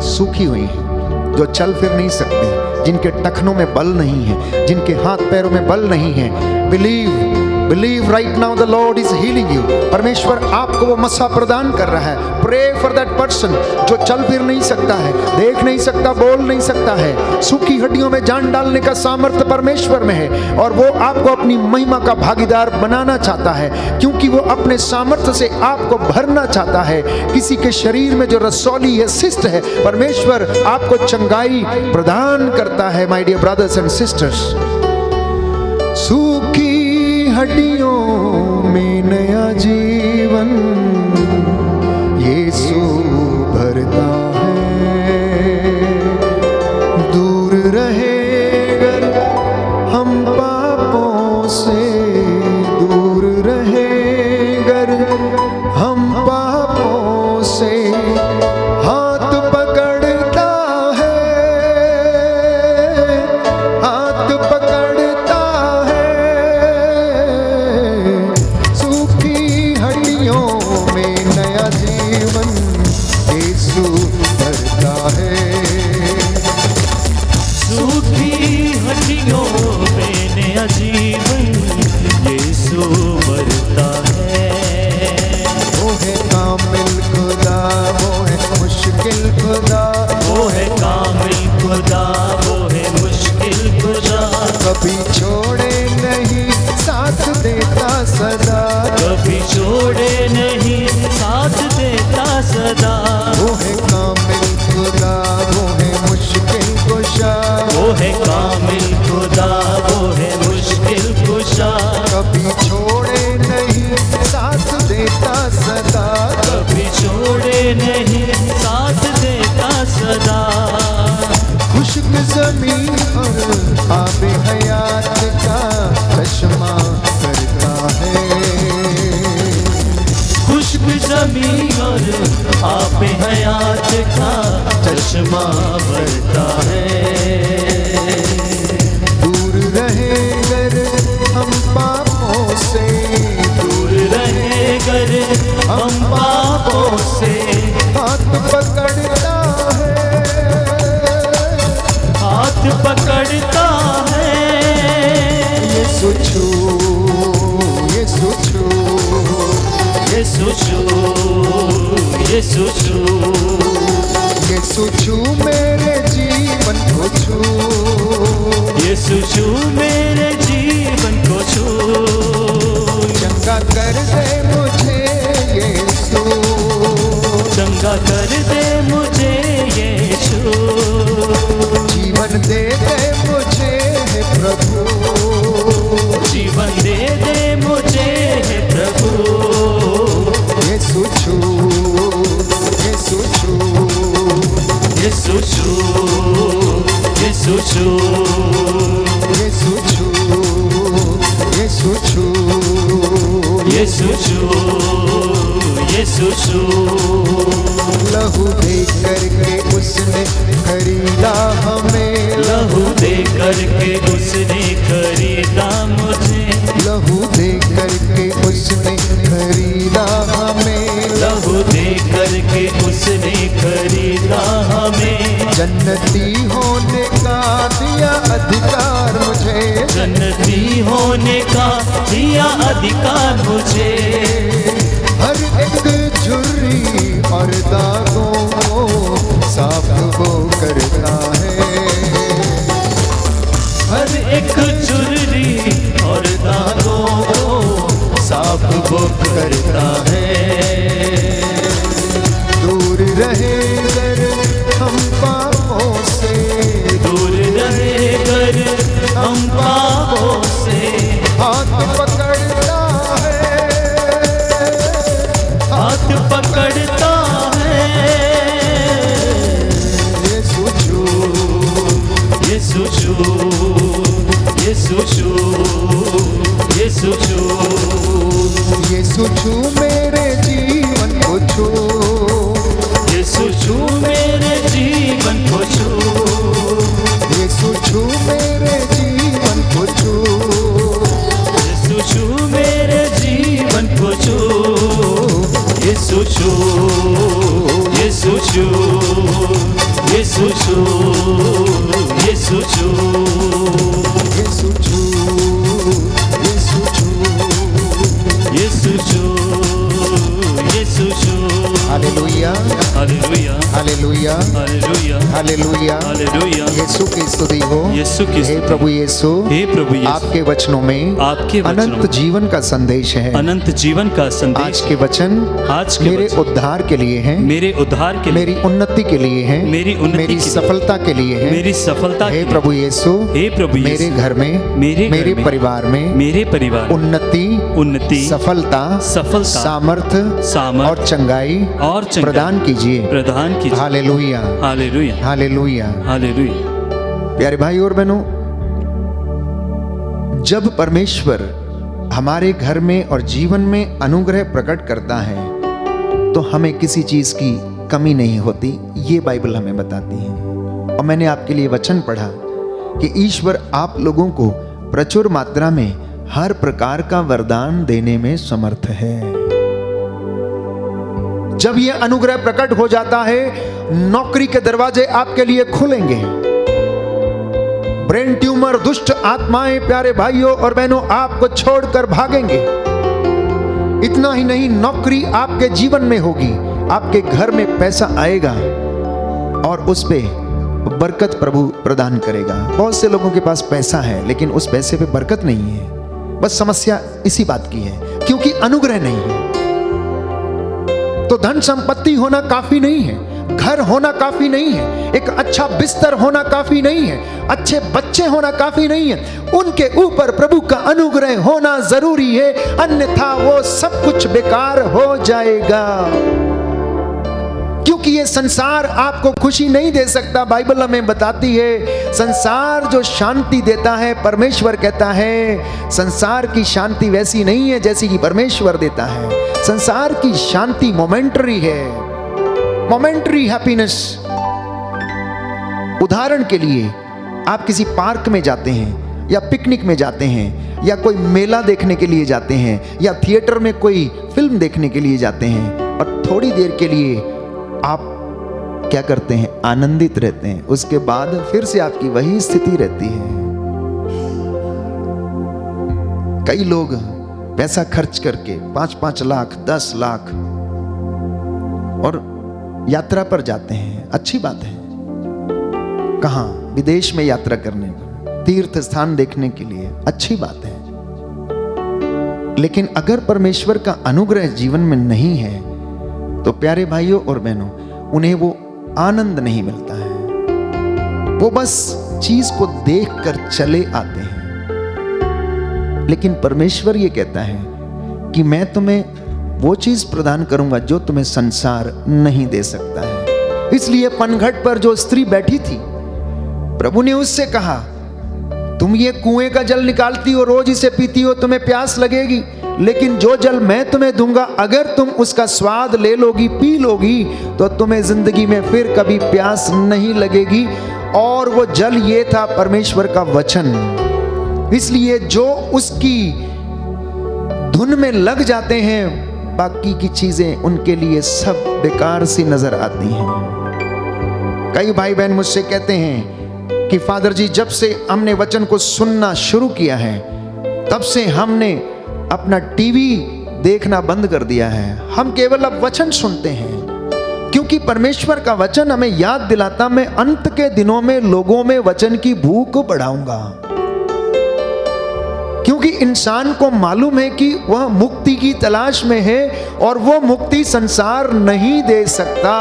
सूखी हुई हैं, जो चल फिर नहीं सकते, जिनके टखनों में बल नहीं है, जिनके हाथ पैरों में बल नहीं है, believe right now the Lord is healing you. परमेश्वर आपको वो मसा प्रदान कर रहा है। प्रे फॉर दैट पर्सन जो चल फिर नहीं सकता है, देख नहीं सकता, बोल नहीं सकता है। सूखी हड्डियों में जान डालने का सामर्थ्य परमेश्वर में है और वो आपको अपनी महिमा का भागीदार बनाना चाहता है, क्योंकि वो अपने सामर्थ्य से आपको भरना चाहता है। किसी के शरीर में जो रसौली है, सिस्ट है, परमेश्वर आपको चंगाई प्रदान करता है। My dear brothers and sisters, सूखी हड्डियों में नया जीवन यीशु भरता है। दूर रहे अगर हम पापों से, दूर रहे अगर हम पापों से, हाथ पकड़ता है, हाथ पकड़ता है। सूखी हड्डियों में नया जीवन यीशु भरता है। सूखी हड्डियों में नया जीवन यीशु भरता है। वो है कामिल खुदा, वो है मुश्किल खुदा, वो है कामिल खुदा, वो है मुश्किल खुदा। कभी छोड़े नहीं, साथ देता सदा, कभी छोड़े नहीं, साथ देता सदा। वो है कामिल खुदा, वो है मुश्किल कुशा, वो है कामिल खुदा, वो है मुश्किल कुशा। कभी छोड़े नहीं, साथ देता सदा, कभी छोड़े नहीं, साथ देता सदा। खुश्क जमीन और आबे हयात का चश्मा करता है। खुश्क जमीन और आप हयात का चश्मा भरता है। दूर रहे अगर हम पापों से, दूर रहे अगर हम पापों से, हाथ पकड़ता है, हाथ पकड़ता है। यीशु छू, यीशु छू, यीशु छू, यीशु छू, यीशु छू मेरे जीवन को छू, यीशु छू मेरे जीवन को छू। चंगा कर दे मुझे यीशु, चंगा कर दे मुझे यीशु। जीवन दे दे मुझे हे प्रभु, जीवन दे दे मुझे हे प्रभु। यीशु छू, यीशु छू, यीशु छू, यीशु छू, यीशु छू, यीशु छू, यीशु छू, यीशु छू, लहू दे करके उसने खरीदा हमें, लहू दे करके उसने खरीदा मुझे, लहू दे करके उसने खरीदा हमें, लहू दे करके उसने खरीदा हमें, जन्नती होने का दिया अधिकार मुझे, जन्नती होने का दिया अधिकार मुझे, हर एक झुर्री और दागों को साफ वो करता है, हर एक चुर्री और दागों को साफ वो करता है, दूर रहे कर हम पापों से, दूर रहे कर हम पापों से, हाथ पकड़ता है, हाथ पकड़ता है, यीशु छू, यीशु छू, यीशु छू, यीशु छू, यीशु छू मेरे जीवन को छू, यीशु छू मेरे जीवन को छू, यीशु छू मेरे जीवन को छू, यीशु छू मेरे जीवन को छू, यीशु छू, यीशु छू, यीशु छू, यीशु छू, यीशु छू, यीशु छू, यीशु छू, यीशु छू, hallelujah, hallelujah, hallelujah, hallelujah, hallelujah, hallelujah, Yeshu की स्तुति हो। यीशु की हे स्तुति। प्रभु यीशु, हे प्रभु यीशु, आपके वचनों में आपके वचनों अनंत में जीवन का संदेश है। अनंत जीवन का आज संदेश, के वचन आज के मेरे वचन उद्धार के लिए हैं, मेरे उद्धार के लिए, मेरी उन्नति के लिए हैं, मेरी उन्नति मेरी के लिए, सफलता के लिए हैं। मेरी सफलता हे के लिए, प्रभु यीशु, हे प्रभु मेरे यीशु, घर में, मेरे घर मेरे में, परिवार में मेरे परिवार में उन्नति, उन्नति, सफलता, सफलता, सामर्थ्य सामर्थ और चंगाई और चंगाई प्रदान कीजिए। प्रदान कीजिए। Hallelujah, hallelujah, hallelujah. हालेलुया। प्यारे भाई और बहनों, जब परमेश्वर हमारे घर में और जीवन में अनुग्रह प्रकट करता है तो हमें किसी चीज की कमी नहीं होती, ये बाइबल हमें बताती है। और मैंने आपके लिए वचन पढ़ा कि ईश्वर आप लोगों को प्रचुर मात्रा में हर प्रकार का वरदान देने में समर्थ है। जब यह अनुग्रह प्रकट हो जाता है, नौकरी के दरवाजे आपके लिए खुलेंगे। ब्रेन ट्यूमर, दुष्ट आत्माएं प्यारे भाइयों और बहनों आपको छोड़कर भागेंगे। इतना ही नहीं, नौकरी आपके जीवन में होगी, आपके घर में पैसा आएगा और उस पे बरकत प्रभु प्रदान करेगा। बहुत से लोगों के पास पैसा है लेकिन उस पैसे पे बरकत नहीं है। बस समस्या इसी बात की है, क्योंकि अनुग्रह नहीं है। तो धन संपत्ति होना काफी नहीं है, घर होना काफी नहीं है, एक अच्छा बिस्तर होना काफी नहीं है, अच्छे बच्चे होना काफी नहीं है, उनके ऊपर प्रभु का अनुग्रह होना जरूरी है, अन्यथा वो सब कुछ बेकार हो जाएगा। क्योंकि ये संसार आपको खुशी नहीं दे सकता। बाइबल हमें बताती है, संसार जो शांति देता है, परमेश्वर कहता है संसार की शांति वैसी नहीं है जैसी कि परमेश्वर देता है। संसार की शांति मोमेंटरी है, मोमेंटरी हैप्पीनेस। उदाहरण के लिए, आप किसी पार्क में जाते हैं या पिकनिक में जाते हैं या कोई मेला देखने के लिए जाते हैं या थिएटर में कोई फिल्म देखने के लिए जाते हैं और थोड़ी देर के लिए आप क्या करते हैं, आनंदित रहते हैं। उसके बाद फिर से आपकी वही स्थिति रहती है। कई लोग पैसा खर्च करके 5-5 लाख 10 लाख और यात्रा पर जाते हैं, अच्छी बात है। कहां? विदेश में यात्रा करने पर, तीर्थ स्थान देखने के लिए, अच्छी बात है। लेकिन अगर परमेश्वर का अनुग्रह जीवन में नहीं है तो प्यारे भाइयों और बहनों, उन्हें वो आनंद नहीं मिलता है। वो बस चीज को देखकर चले आते हैं। लेकिन परमेश्वर ये कहता है कि मैं तुम्हें वो चीज प्रदान करूंगा जो तुम्हें संसार नहीं दे सकता है। इसलिए पनघट पर जो स्त्री बैठी थी, प्रभु ने उससे कहा, तुम ये कुएं का जल निकालती हो, रोज इसे पीती हो, तुम्हें प्यास लगेगी, लेकिन जो जल मैं तुम्हें दूंगा, अगर तुम उसका स्वाद ले लोगी, पी लोगी, तो तुम्हें जिंदगी में फिर कभी प्यास नहीं लगेगी। और वो जल ये था परमेश्वर का वचन। इसलिए जो उसकी धुन में लग जाते हैं, बाकी की चीजें उनके लिए सब बेकार सी नजर आती हैं। कई भाई बहन मुझसे कहते हैं कि फादर जी, जब से हमने वचन को सुनना शुरू किया है, तब से हमने अपना टीवी देखना बंद कर दिया है, हम केवल अब वचन सुनते हैं। क्योंकि परमेश्वर का वचन हमें याद दिलाता, मैं अंत के दिनों में लोगों में वचन की भूख बढ़ाऊंगा। क्योंकि इंसान को मालूम है कि वह मुक्ति की तलाश में है और वो मुक्ति संसार नहीं दे सकता।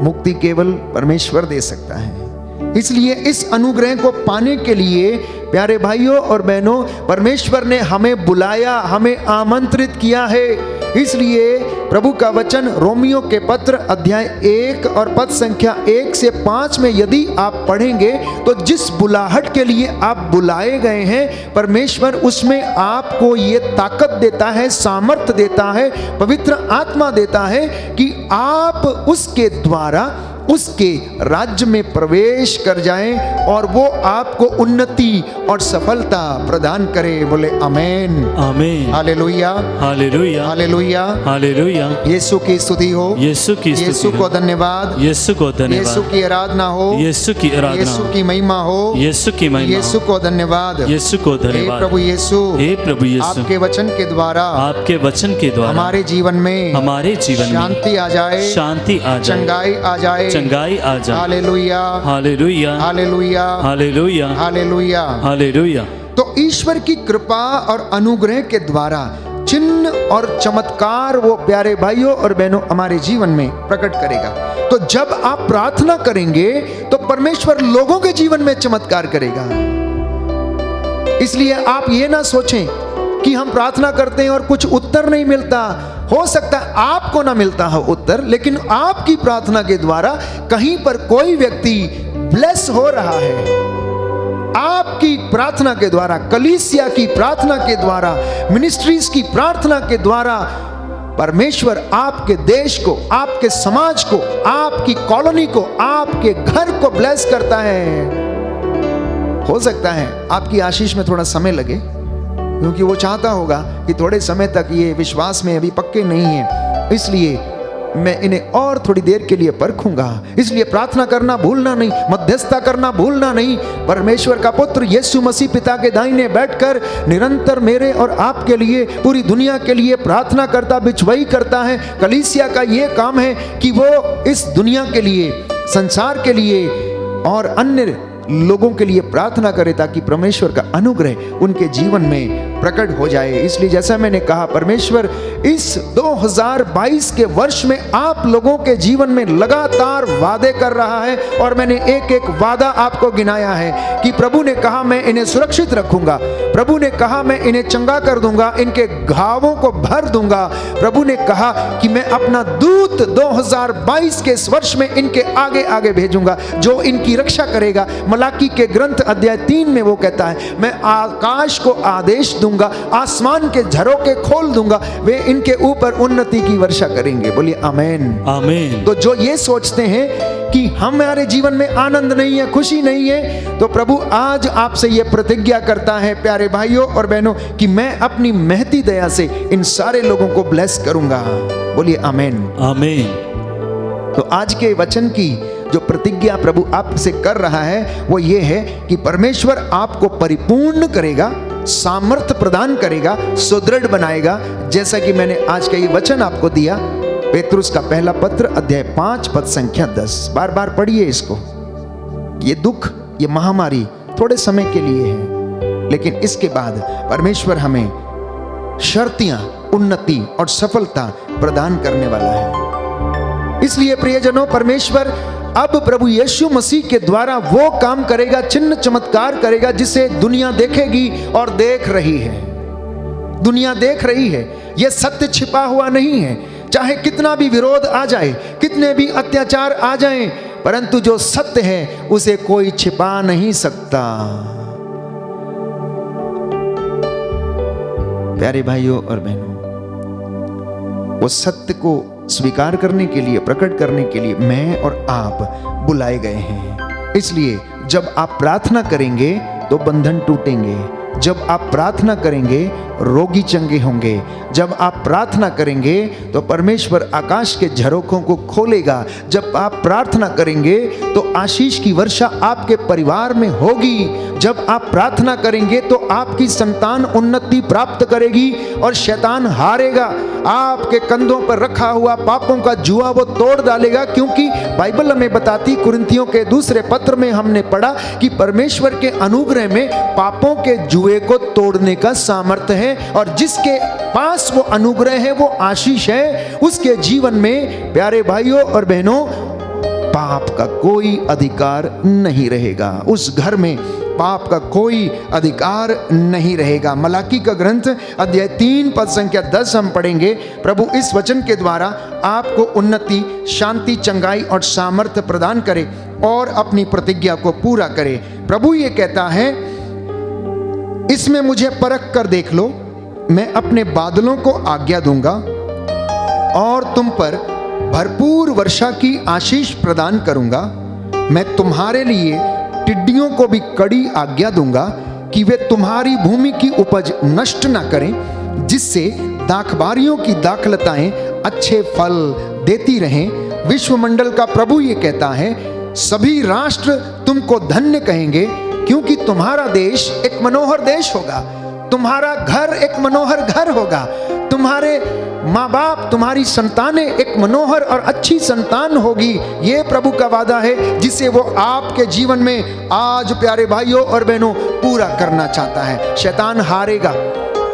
मुक्ति केवल परमेश्वर दे सकता है। इसलिए इस अनुग्रह को पाने के लिए प्यारे भाइयों और बहनों, परमेश्वर ने हमें बुलाया, हमें आमंत्रित किया है। इसलिए प्रभु का वचन रोमियो के पत्र अध्याय 1 और पद संख्या 1 से 5 में यदि आप पढ़ेंगे, तो जिस बुलाहट के लिए आप बुलाए गए हैं, परमेश्वर उसमें आपको ये ताकत देता है, सामर्थ्य देता है, पवित्र आत्मा देता है कि आप उसके द्वारा उसके राज्य में प्रवेश कर जाएं और वो आपको उन्नति और सफलता प्रदान करे। बोले आमेन, आमेन, hallelujah, hallelujah, hallelujah, hallelujah. Yeshu की स्तुति हो, यीशु की स्तुति यीशु को धन्यवाद, यीशु को धन्यवाद, यीशु की आराधना हो, यीशु की आराधना, यीशु की महिमा हो, यीशु की महिमा, यीशु को धन्यवाद, यीशु को हे धन्यवाद। प्रभु यीशु, हे प्रभु यीशु, आपके वचन के द्वारा, आपके वचन के द्वारा हमारे जीवन में, हमारे जीवन में शांति आ जाए, शांति आ जाए, चंगाई आ जाए, चंगाई आ जाए। Hallelujah, hallelujah, hallelujah, hallelujah, hallelujah. Hallelujah. तो ईश्वर की कृपा और अनुग्रह के द्वारा चिन्ह और चमत्कार वो प्यारे भाइयों और बहनों हमारे जीवन में प्रकट करेगा। तो जब आप प्रार्थना करेंगे तो परमेश्वर लोगों के जीवन में चमत्कार करेगा। इसलिए आप ये ना सोचें कि हम प्रार्थना करते हैं और कुछ उत्तर नहीं मिलता। हो सकता है आपको ना मिलता हो उत्तर, लेकिन आपकी प्रार्थना के द्वारा कहीं पर कोई व्यक्ति ब्लेस हो रहा है। आपकी प्रार्थना के द्वारा, कलीसिया की प्रार्थना के द्वारा, मिनिस्ट्रीज की प्रार्थना के द्वारा परमेश्वर आपके देश को, आपके समाज को, आपकी कॉलोनी को, आपके घर को ब्लेस करता है। हो सकता है आपकी आशीष में थोड़ा समय लगे, क्योंकि वो चाहता होगा कि थोड़े समय तक ये विश्वास में अभी पक्के नहीं है, इसलिए मैं इन्हें और थोड़ी देर के लिए परखूंगा। इसलिए प्रार्थना करना भूलना नहीं, मध्यस्थता करना भूलना नहीं। परमेश्वर का पुत्र यीशु मसीह पिता के दाहिने बैठकर निरंतर मेरे और आपके लिए, पूरी दुनिया के लिए प्रार्थना करता, बिचवाई करता है। कलीसिया का ये काम है कि वो इस दुनिया के लिए, संसार के लिए और अन्य लोगों के लिए प्रार्थना करे, ताकि परमेश्वर का अनुग्रह उनके जीवन में प्रकट हो जाए। इसलिए जैसा मैंने कहा, परमेश्वर इस 2022 के वर्ष में आप लोगों के जीवन में लगातार वादे कर रहा है, और मैंने एक एक वादा आपको गिनाया है कि प्रभु ने कहा मैं इन्हें सुरक्षित रखूंगा, प्रभु ने कहा मैं इन्हें चंगा कर दूंगा, इनके घावों को भर दूंगा, प्रभु ने कहा कि मैं अपना दूत 2022 के इस वर्ष में इनके आगे आगे भेजूंगा, जो इनकी रक्षा करेगा। मलाकी के ग्रंथ अध्याय 3 में वो कहता है, मैं आकाश को आदेश दूंगा, आसमान के झरोके खोल दूंगा, वे इनके ऊपर उन्नति की वर्षा करेंगे। बोलिए आमीन, आमीन। तो जो ये सोचते हैं कि हमारे जीवन में आनंद नहीं है, खुशी नहीं है, तो प्रभु आज आपसे ये प्रतिज्ञा करता है प्यारे भाइयों और बहनों कि मैं अपनी महती दया से इन सारे लोगों को ब्लेस करूंगा। बोलिए आमीन, आमीन। तो आज के वचन की जो प्रतिज्ञा प्रभु आपसे कर रहा है वो ये है कि परमेश्वर आपको परिपूर्ण करेगा, सामर्थ्य प्रदान करेगा, सुदृढ़ बनाएगा। जैसा कि मैंने आज का ये वचन आपको दिया, पेतरुस का पहला पत्र अध्याय 5 पद संख्या 10, बार बार पढ़िए इसको। ये दुख, ये महामारी थोड़े समय के लिए है, लेकिन इसके बाद परमेश्वर हमें शर्तियां, उन्नति और सफलता प्रदान करने वाला है। इसलिए प्रियजनों, परमेश्वर अब प्रभु यीशु मसीह के द्वारा वो काम करेगा, चिन्ह चमत्कार करेगा, जिसे दुनिया देखेगी और देख रही है। दुनिया देख रही है, यह सत्य छिपा हुआ नहीं है। चाहे कितना भी विरोध आ जाए, कितने भी अत्याचार आ जाएं, परंतु जो सत्य है उसे कोई छिपा नहीं सकता। प्यारे भाइयों और बहनों, वो सत्य को स्वीकार करने के लिए, प्रकट करने के लिए मैं और आप बुलाए गए हैं। इसलिए जब आप प्रार्थना करेंगे तो बंधन टूटेंगे, जब आप प्रार्थना करेंगे रोगी चंगे होंगे, जब आप प्रार्थना करेंगे तो परमेश्वर आकाश के झरोखों को खोलेगा, जब आप प्रार्थना करेंगे तो आशीष की वर्षा आपके परिवार में होगी, जब आप प्रार्थना करेंगे तो आपकी संतान उन्नति प्राप्त करेगी और शैतान हारेगा। आपके कंधों पर रखा हुआ पापों का जुआ वो तोड़ डालेगा, क्योंकि बाइबल हमें बताती, कुरिन्थियों के दूसरे पत्र में हमने पढ़ा कि परमेश्वर के अनुग्रह में पापों के जुए को तोड़ने का सामर्थ्य है, और जिसके पास वो अनुग्रह है वो आशीष है, उसके जीवन में प्यारे भाइयों और बहनों पाप का कोई अधिकार नहीं रहेगा, उस घर में पाप का कोई अधिकार नहीं रहेगा। मलाकी का ग्रंथ अध्याय 3 पद संख्या 10 हम पढ़ेंगे। प्रभु इस वचन के द्वारा आपको उन्नति, शांति, चंगाई और सामर्थ्य प्रदान करे और अपनी प्रतिज्ञा को पूरा करे। प्रभु ये कहता है, इसमें मुझे परख कर देख लो, मैं अपने बादलों को आज्ञा दूंगा और तुम पर भरपूर वर्षा की आशीष प्रदान करूंगा। मैं तुम्हारे लिए टिड्डियों को भी कड़ी आज्ञा दूंगा कि वे तुम्हारी भूमि की उपज नष्ट ना करें, जिससे दाखबारियों की दाखलताएं अच्छे फल देती रहें। विश्वमंडल का प्रभु ये कहता है, सभी राष्ट्र तुमको धन्य कहेंगे, क्योंकि तुम्हारा देश एक मनोहर देश होगा, तुम्हारा घर एक मनोहर घर होगा, तुम्हारे माँ बाप, तुम्हारी संतानें एक मनोहर और अच्छी संतान होगी। ये प्रभु का वादा है, जिसे वो आपके जीवन में आज प्यारे भाइयों और बहनों पूरा करना चाहता है। शैतान हारेगा,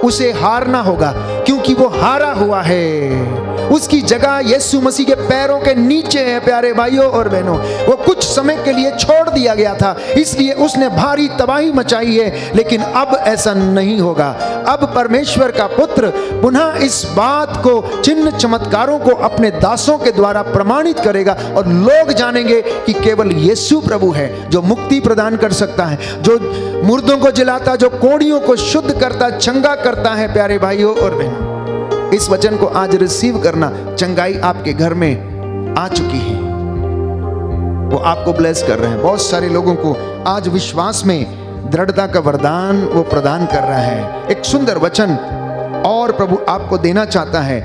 उसे हारना होगा, क्योंकि वो हारा हुआ है। उसकी जगह यीशु मसीह के पैरों के नीचे है। प्यारे भाइयों और बहनों, वो कुछ समय के लिए छोड़ दिया गया था, इसलिए उसने भारी तबाही मचाई है, लेकिन अब ऐसा नहीं होगा। अब परमेश्वर का पुत्र पुनः इस बात को, चिन्ह चमत्कारों को अपने दासों के द्वारा प्रमाणित करेगा, और लोग जानेंगे कि केवल यीशु प्रभु है जो मुक्ति प्रदान कर सकता है, जो मुर्दों को जिलाता, जो कोढ़ियों को शुद्ध करता, चंगा करता है। प्यारे भाइयों और बहनों, इस वचन को आज रिसीव करना। चंगाई आपके घर में आ चुकी है, वो आपको ब्लेस कर रहे हैं। बहुत सारे लोगों को आज विश्वास में दृढ़ता का वरदान वो प्रदान कर रहा है। एक सुंदर वचन और प्रभु आपको देना चाहता है,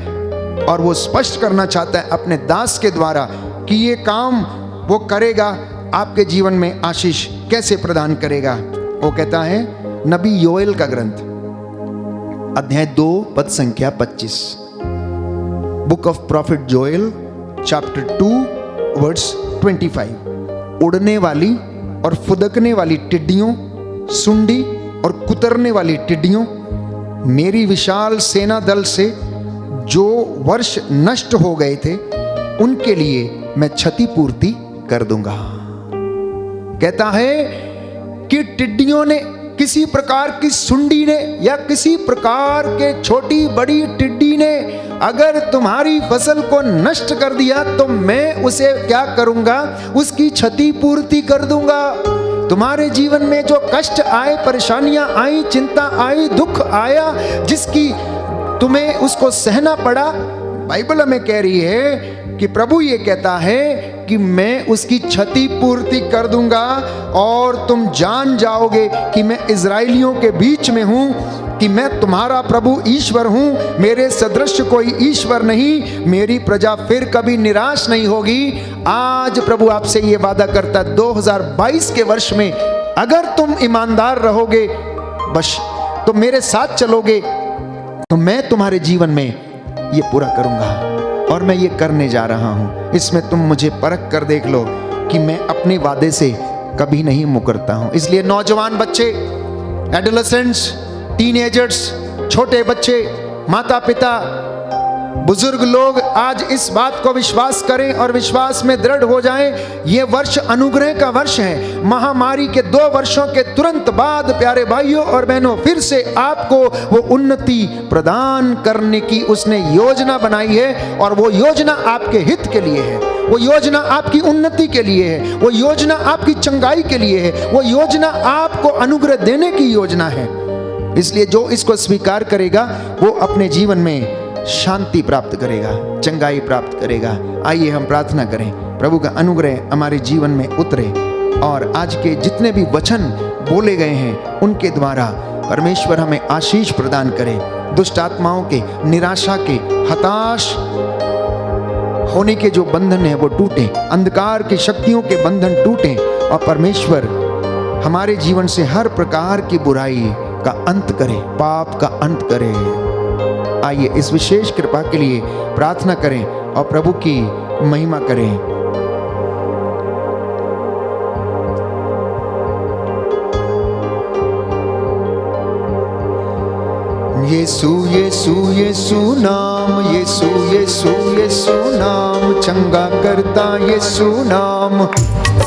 और वो स्पष्ट करना चाहता है अपने दास के द्वारा कि ये काम वो करेगा, आपके जीवन में आशीष कैसे प्रदान करेगा। वो कहता है, नबी योएल का ग्रंथ अध्याय 2 पद संख्या 25, book of profit Joel chapter 2 words 25। उड़ने वाली और फुदकने वाली टिड्डियों, सुंडी और कुतरने वाली टिड्डियों, मेरी विशाल सेना दल से जो वर्ष नष्ट हो गए थे, उनके लिए मैं क्षतिपूर्ति कर दूंगा। कहता है कि टिड्डियों ने, किसी प्रकार की सुंडी ने या किसी प्रकार के छोटी बड़ी टिड्डी ने अगर तुम्हारी फसल को नष्ट कर दिया, तो मैं उसे क्या करूंगा, उसकी क्षतिपूर्ति कर दूंगा। तुम्हारे जीवन में जो कष्ट आए, परेशानियां आई, चिंता आई, दुख आया, जिसकी तुम्हें उसको सहना पड़ा, बाइबल हमें कह रही है कि प्रभु ये कहता है कि मैं उसकी क्षतिपूर्ति कर दूंगा, और तुम जान जाओगे कि मैं इज़राइलियों के बीच में हूं, कि मैं तुम्हारा प्रभु ईश्वर हूं, मेरे सदृश कोई ईश्वर नहीं, मेरी प्रजा फिर कभी निराश नहीं होगी। आज प्रभु आपसे ये वादा करता है, 2022 के वर्ष में अगर तुम ईमानदार रहोगे, बस तो मेरे साथ चलोगे, तो मैं तुम्हारे जीवन में ये पूरा करूंगा, और मैं ये करने जा रहा हूं। इसमें तुम मुझे परख कर देख लो कि मैं अपने वादे से कभी नहीं मुकरता हूं। इसलिए नौजवान बच्चे, एडोलेसेंट्स, टीनेजर्स, छोटे बच्चे, माता पिता, बुजुर्ग लोग आज इस बात को विश्वास करें और विश्वास में दृढ़ हो जाएं। ये वर्ष अनुग्रह का वर्ष है। महामारी के 2 वर्षों के तुरंत बाद प्यारे भाइयों और बहनों, फिर से आपको वो उन्नति प्रदान करने की उसने योजना बनाई है, और वो योजना आपके हित के लिए है, वो योजना आपकी उन्नति के लिए है, वो योजना आपकी चंगाई के लिए है, वो योजना आपको अनुग्रह देने की योजना है। इसलिए जो इसको स्वीकार करेगा वो अपने जीवन में शांति प्राप्त करेगा, चंगाई प्राप्त करेगा। आइए हम प्रार्थना करें, प्रभु का अनुग्रह हमारे जीवन में उतरे और आज के जितने भी वचन बोले गए हैं उनके द्वारा परमेश्वर हमें आशीष प्रदान करे। दुष्ट आत्माओं के, निराशा के, हताश होने के जो बंधन है वो टूटे, अंधकार की शक्तियों के बंधन टूटे और परमेश्वर हमारे जीवन से हर प्रकार की बुराई का अंत करे, पाप का अंत करे। आइए इस विशेष कृपा के लिए प्रार्थना करें और प्रभु की महिमा करें। यीशु यीशु यीशु नाम, यीशु यीशु यीशु नाम, चंगा करता यीशु नाम,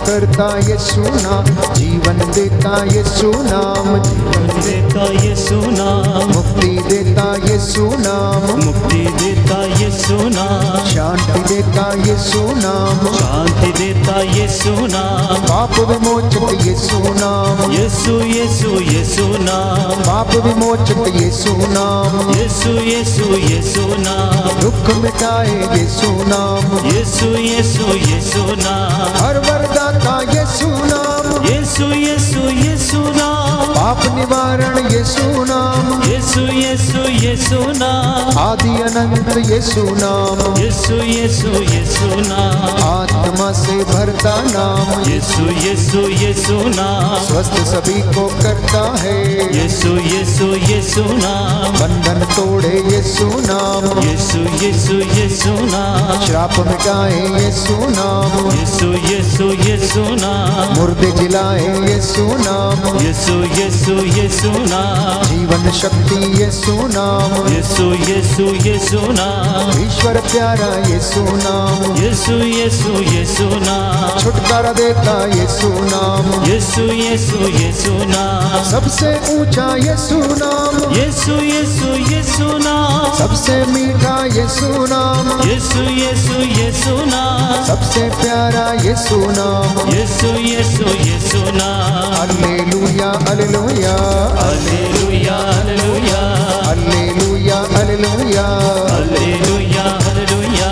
करता यीशु नाम, जीवन देता यीशु नाम, जीवन देता यीशु नाम, मुक्ति देता यीशु नाम, मुक्ति देता यीशु नाम, शांति देता यीशु नाम, शांति देता यीशु नाम, पाप विमोचक यीशु नाम, यीशु यीशु यीशु नाम, पाप विमोचक यीशु नाम, यीशु यीशु यीशु नाम, दुख मिटाए यीशु नाम, यीशु यीशु यीशु नाम, हर वरदाता यीशु नाम, यीशु यीशु यीशु नाम, पाप निवारण यीशु नाम, यीशु यीशु यीशु नाम, आदि अनंत यीशु नाम, यीशु यीशु यीशु नाम, आत्मा से भरता नाम, यीशु यीशु यीशु नाम, स्वस्थ सभी को करता है, यीशु यीशु यीशु नाम, बंधन तोड़े यीशु नाम, यीशु यीशु यीशु नाम, श्राप मिटाए यीशु नाम, यीशु यीशु यीशु नाम, मुर्दे जिलाए यीशु नाम, यीशु यीशु यीशु नाम, जीवन शक्ति यीशु नाम, यीशु यीशु यीशु नाम, ईश्वर प्यारा यीशु नाम, यीशु यीशु यीशु नाम, छुटकारा देता यीशु नाम, यीशु यीशु यीशु नाम, सबसे ऊंचा यीशु नाम, यीशु यीशु यीशु नाम, सबसे मीठा यीशु नाम, यीशु यीशु यीशु नाम, सबसे प्यारा यीशु नाम, यीशु यीशु यीशु नाम, hallelujah hallelujah hallelujah hallelujah hallelujah hallelujah, hallelujah hallelujah,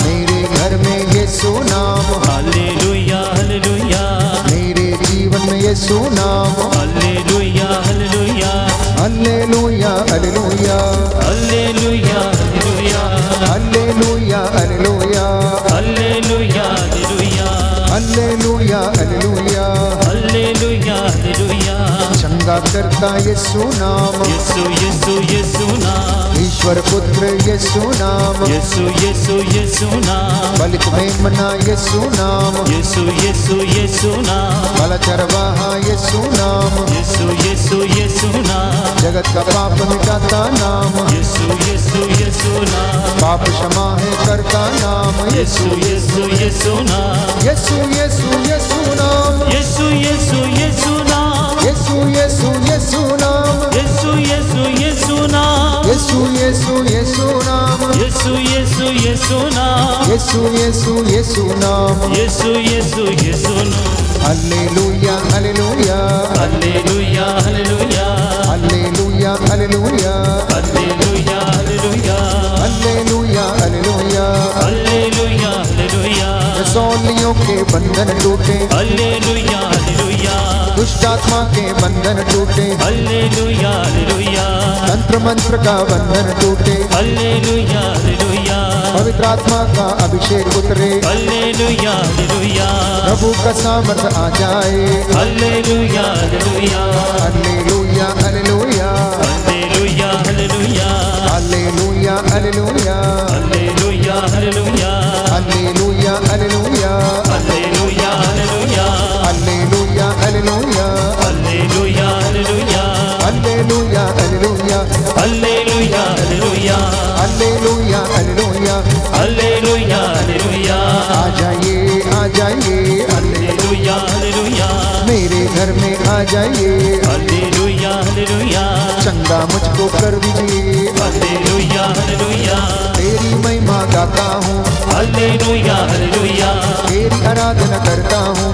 मेरे घर में यीशु नाम, हालेलुया हालेलुया, मेरे जीवन में यीशु नाम, hallelujah hallelujah, hallelujah hallelujah hallelujah hallelujah, hallelujah hallelujah hallelujah hallelujah, hallelujah hallelujah, hallelujah hallelujah, चंगा करता यीशु नाम, यीशु यीशु यीशु नाम, ईश्वर पुत्र यीशु नाम, यीशु यीशु यीशु नाम, बलित मेमना यीशु नाम, यीशु यीशु यीशु नाम, भला चरवाहा यीशु नाम, यीशु यीशु यीशु नाम, जगत का पाप मिटाता नाम, यीशु यीशु यीशु नाम, पाप क्षमा है करता नाम, यीशु यीशु यीशु नाम, यीशु यीशु यीशु नाम, यीशु यीशु यीशु नाम, यीशु यीशु यीशु नाम, यीशु यीशु यीशु नाम, यीशु यीशु यीशु नाम, यीशु यीशु यीशु नाम, यीशु यीशु यीशु नाम, यीशु यीशु यीशु नाम, hallelujah hallelujah hallelujah hallelujah, hallelujah hallelujah hallelujah hallelujah, hallelujah hallelujah, hallelujah hallelujah, रसौलियों के बंधन टूटे, हालेलुया हालेलुया, दुष्ट आत्मा के बंधन टूटे, हालेलुया हालेलुया, तंत्र मंत्र का बंधन टूटे, हालेलुया हालेलुया, पवित्र आत्मा का अभिषेक उतरे, हालेलुया हालेलुया, प्रभु का सामर्थ आ जाए, hallelujah hallelujah, hallelujah hallelujah hallelujah hallelujah, hallelujah hallelujah hallelujah hallelujah, hallelujah hallelujah hallelujah hallelujah, hallelujah hallelujah hallelujah hallelujah, hallelujah hallelujah hallelujah hallelujah, hallelujah hallelujah, hallelujah hallelujah, आ जाइए आ जाइए, हालेलुया हालेलुया, मेरे घर में आ जाइए, हालेलुया हालेलुया, चंगा मुझको कर दीजिए, हालेलुया हालेलुया, तेरी महिमा गाता हूँ, हालेलुया हालेलुया, तेरी आराधना करता हूँ,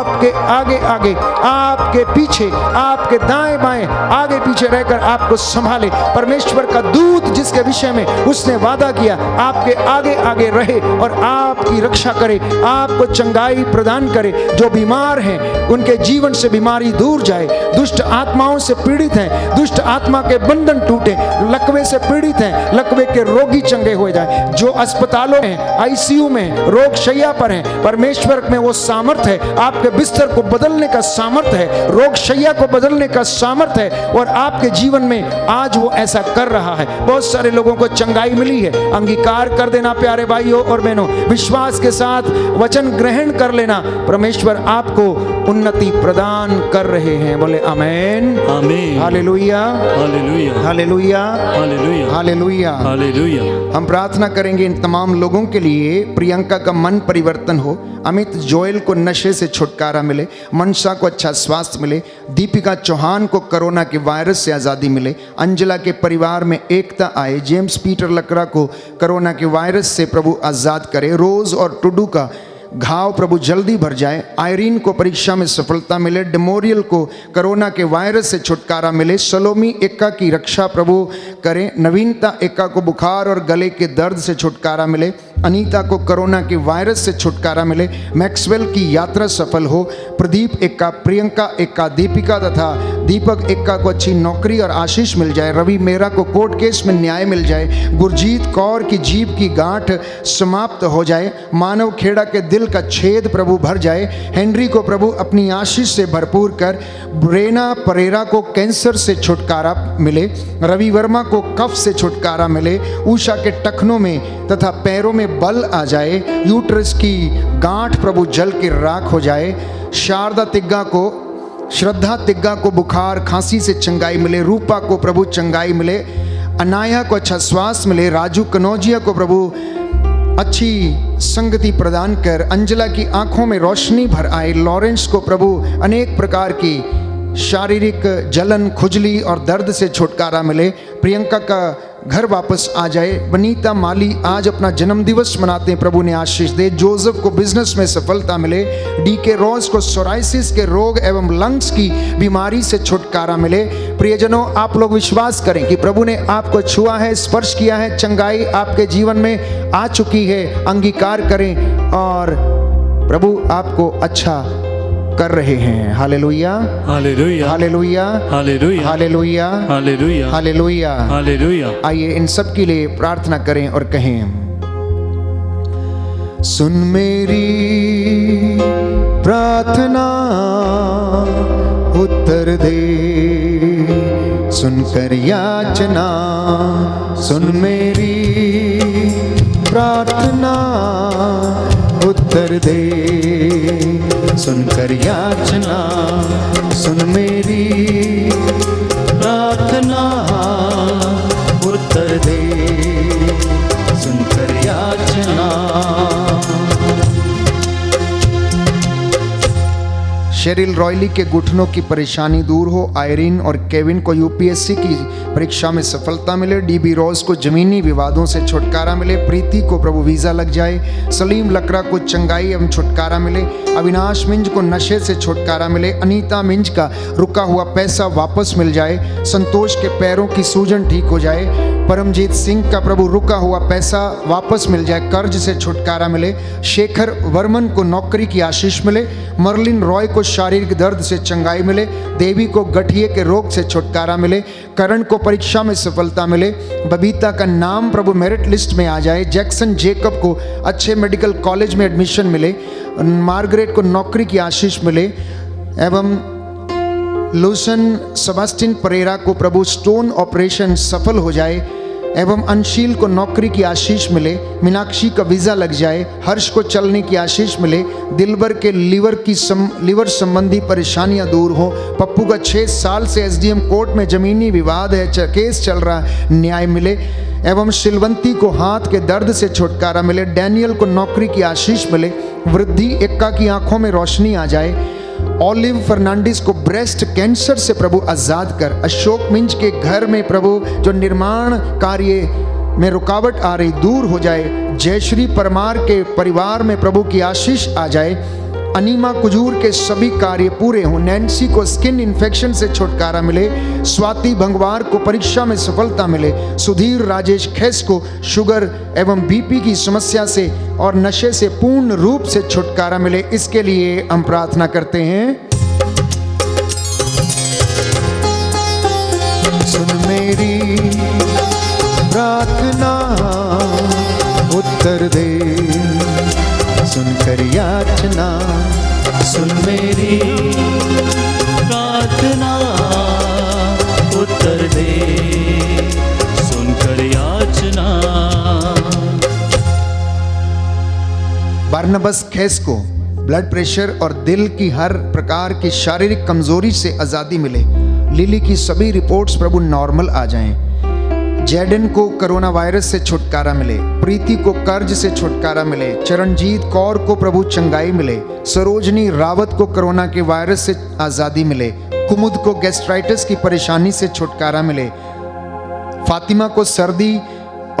आपके आगे आगे, आपके पीछे, आपके दाएं बाएं, आगे पीछे रहकर आपको संभाले। परमेश्वर का दूत जिसके विषय में उसने वादा किया, आपके आगे आगे रहे और आपकी रक्षा करे, आपको चंगाई प्रदान करे। जो बीमार हैं उनके जीवन से बीमारी दूर जाए, दुष्ट आत्माओं से पीड़ित हैं दुष्ट आत्मा के बंधन टूटे, लकवे से पीड़ित हैं लकवे के रोगी चंगे हो जाए, जो अस्पतालों में आईसीयू में रोग शैया पर हैं, परमेश्वर में वो सामर्थ्य है, आपके बिस्तर को बदलने का सामर्थ्य है, रोग शैया को बदलने का सामर्थ्य है और आपके जीवन में आज वो ऐसा कर रहा है। बहुत सारे लोगों को चंगाई मिली है। अंगीकार कर देना प्यारे भाइयों और बहनों, विश्वास के साथ वचन ग्रहण कर लेना, परमेश्वर आपको उन्नति प्रदान कर रहे हैं। बोले आमेन, amen, hallelujah, hallelujah, hallelujah, hallelujah, hallelujah. Hallelujah. हम प्रार्थना करेंगे इन तमाम लोगों के लिए, प्रियंका का मन परिवर्तन हो, अमित जोयल को नशे से छुटकारा मिले, मनसा को अच्छा स्वास्थ्य मिले, दीपिका चौहान को कोरोना के वायरस से आज़ादी मिले, अंजला के परिवार में एकता आए, जेम्स पीटर लकड़ा को कोरोना के वायरस से प्रभु आज़ाद करे, रोज और टुडू का घाव प्रभु जल्दी भर जाए, आयरीन को परीक्षा में सफलता मिले, डेमोरियल को कोरोना के वायरस से छुटकारा मिले, सलोमी एक्का की रक्षा प्रभु करें, नवीनता एक्का को बुखार और गले के दर्द से छुटकारा मिले, अनीता को कोरोना के वायरस से छुटकारा मिले, मैक्सवेल की यात्रा सफल हो, प्रदीप एक्का, प्रियंका एक्का, दीपिका तथा दीपक एक्का को अच्छी नौकरी और आशीष मिल जाए, रवि मेहरा को कोर्ट केस में न्याय मिल जाए, गुरजीत कौर की जीभ की गांठ समाप्त हो जाए, मानव खेड़ा के दिल का छेद प्रभु भर जाए, हेनरी को प्रभु अपनी आशीष से भरपूर कर, ब्रेना परेरा को कैंसर से छुटकारा मिले, रवि वर्मा को कफ से छुटकारा मिले, उषा के टखनों में तथा पैरों में बल आ जाए, यूट्रस की गांठ प्रभु जल के राख हो जाए, श्रद्धा तिग्गा को बुखार खांसी से चंगाई मिले, रूपा को प्रभु चंगाई मिले, अनाया को अच्छा स्वास्थ्य मिले, राजू कनौजिया को प्रभु अच्छी संगति प्रदान कर, अंजला की आंखों में रोशनी भर आए, लॉरेंस को प्रभु अनेक प्रकार की शारीरिक जलन, खुजली और दर्द से छुटकारा मिले, प्रियंका का घर वापस आ जाए, बनीता माली आज अपना जन्म दिवस मनाते हैं, प्रभु ने आशीष दे, जोसेफ को बिजनेस में सफलता मिले, डीके रोज को सोराइसिस के रोग एवं लंग्स की बीमारी से छुटकारा मिले। प्रियजनों, आप लोग विश्वास करें कि प्रभु ने आपको छुआ है, स्पर्श किया है, चंगाई आपके जीवन में आ चुकी है, अंगीकार करें और प्रभु आपको अच्छा कर रहे हैं। Hallelujah, hallelujah, hallelujah, hallelujah, hallelujah, hallelujah, hallelujah, hallelujah. आइए इन सब के लिए प्रार्थना करें और कहें, सुन मेरी प्रार्थना उत्तर दे, सुनकर याचना, सुन मेरी प्रार्थना उत्तर दे, सुनकर याचना, सुन मेरी प्रार्थना उत्तर दे, सुनकर याचना। शेरिल रॉयली के घुटनों की परेशानी दूर हो, आयरीन और केविन को यूपीएससी की परीक्षा में सफलता मिले, डीबी रोज को जमीनी विवादों से छुटकारा मिले, प्रीति को प्रभु वीज़ा लग जाए, सलीम लकड़ा को चंगाई एवं छुटकारा मिले, अविनाश मिंज को नशे से छुटकारा मिले, अनीता मिंज का रुका हुआ पैसा वापस मिल जाए, संतोष के पैरों की सूजन ठीक हो जाए, परमजीत सिंह का प्रभु रुका हुआ पैसा वापस मिल जाए, कर्ज से छुटकारा मिले, शेखर वर्मन को नौकरी की आशीष मिले, मर्लिन रॉय को शारीरिक दर्द से चंगाई मिले, देवी को गठिए के रोग से छुटकारा मिले, करण को परीक्षा में सफलता मिले, बबीता का नाम प्रभु मेरिट लिस्ट में आ जाए, जैक्सन जेकब को अच्छे मेडिकल कॉलेज में एडमिशन मिले, मार्गरेट को नौकरी की आशीष मिले, एवं लूसन सेबास्टिन परेरा को प्रभु स्टोन ऑपरेशन सफल हो जाए, एवं अंशील को नौकरी की आशीष मिले, मीनाक्षी का वीज़ा लग जाए, हर्ष को चलने की आशीष मिले, दिलबर के लीवर संबंधी परेशानियां दूर हो, पप्पू का 6 साल से एसडीएम कोर्ट में जमीनी विवाद है, केस चल रहा, न्याय मिले, एवं शिलवंती को हाथ के दर्द से छुटकारा मिले, डैनियल को नौकरी की आशीष मिले, वृद्धि एक्का की आंखों में रोशनी आ जाए, ऑलिव फर्नांडिस को ब्रेस्ट कैंसर से प्रभु आजाद कर, अशोक मिंज के घर में प्रभु जो निर्माण कार्य में रुकावट आ रही दूर हो जाए, जयश्री परमार के परिवार में प्रभु की आशीष आ जाए, अनीमा कुजूर के सभी कार्य पूरे हों। नैन्सी को स्किन इन्फेक्शन से छुटकारा मिले। स्वाति भंगवार को परीक्षा में सफलता मिले। सुधीर राजेश खैस को शुगर एवं बीपी की समस्या से और नशे से पूर्ण रूप से छुटकारा मिले। इसके लिए हम प्रार्थना करते हैं। सुन मेरी प्रार्थना उत्तर दे, सुनकर याचना, सुन मेरी प्रार्थना उत्तर दे, सुनकर याचना। बारनबस खैस को ब्लड प्रेशर और दिल की हर प्रकार की शारीरिक कमजोरी से आजादी मिले। लिली की सभी रिपोर्ट्स प्रभु नॉर्मल आ जाएं। जैडन को कोरोना वायरस से छुटकारा मिले। प्रीति को कर्ज से छुटकारा मिले। चरणजीत कौर को प्रभु चंगाई मिले। सरोजनी रावत को कोरोना के वायरस से आज़ादी मिले। कुमुद को गैस्ट्राइटिस की परेशानी से छुटकारा मिले। फातिमा को सर्दी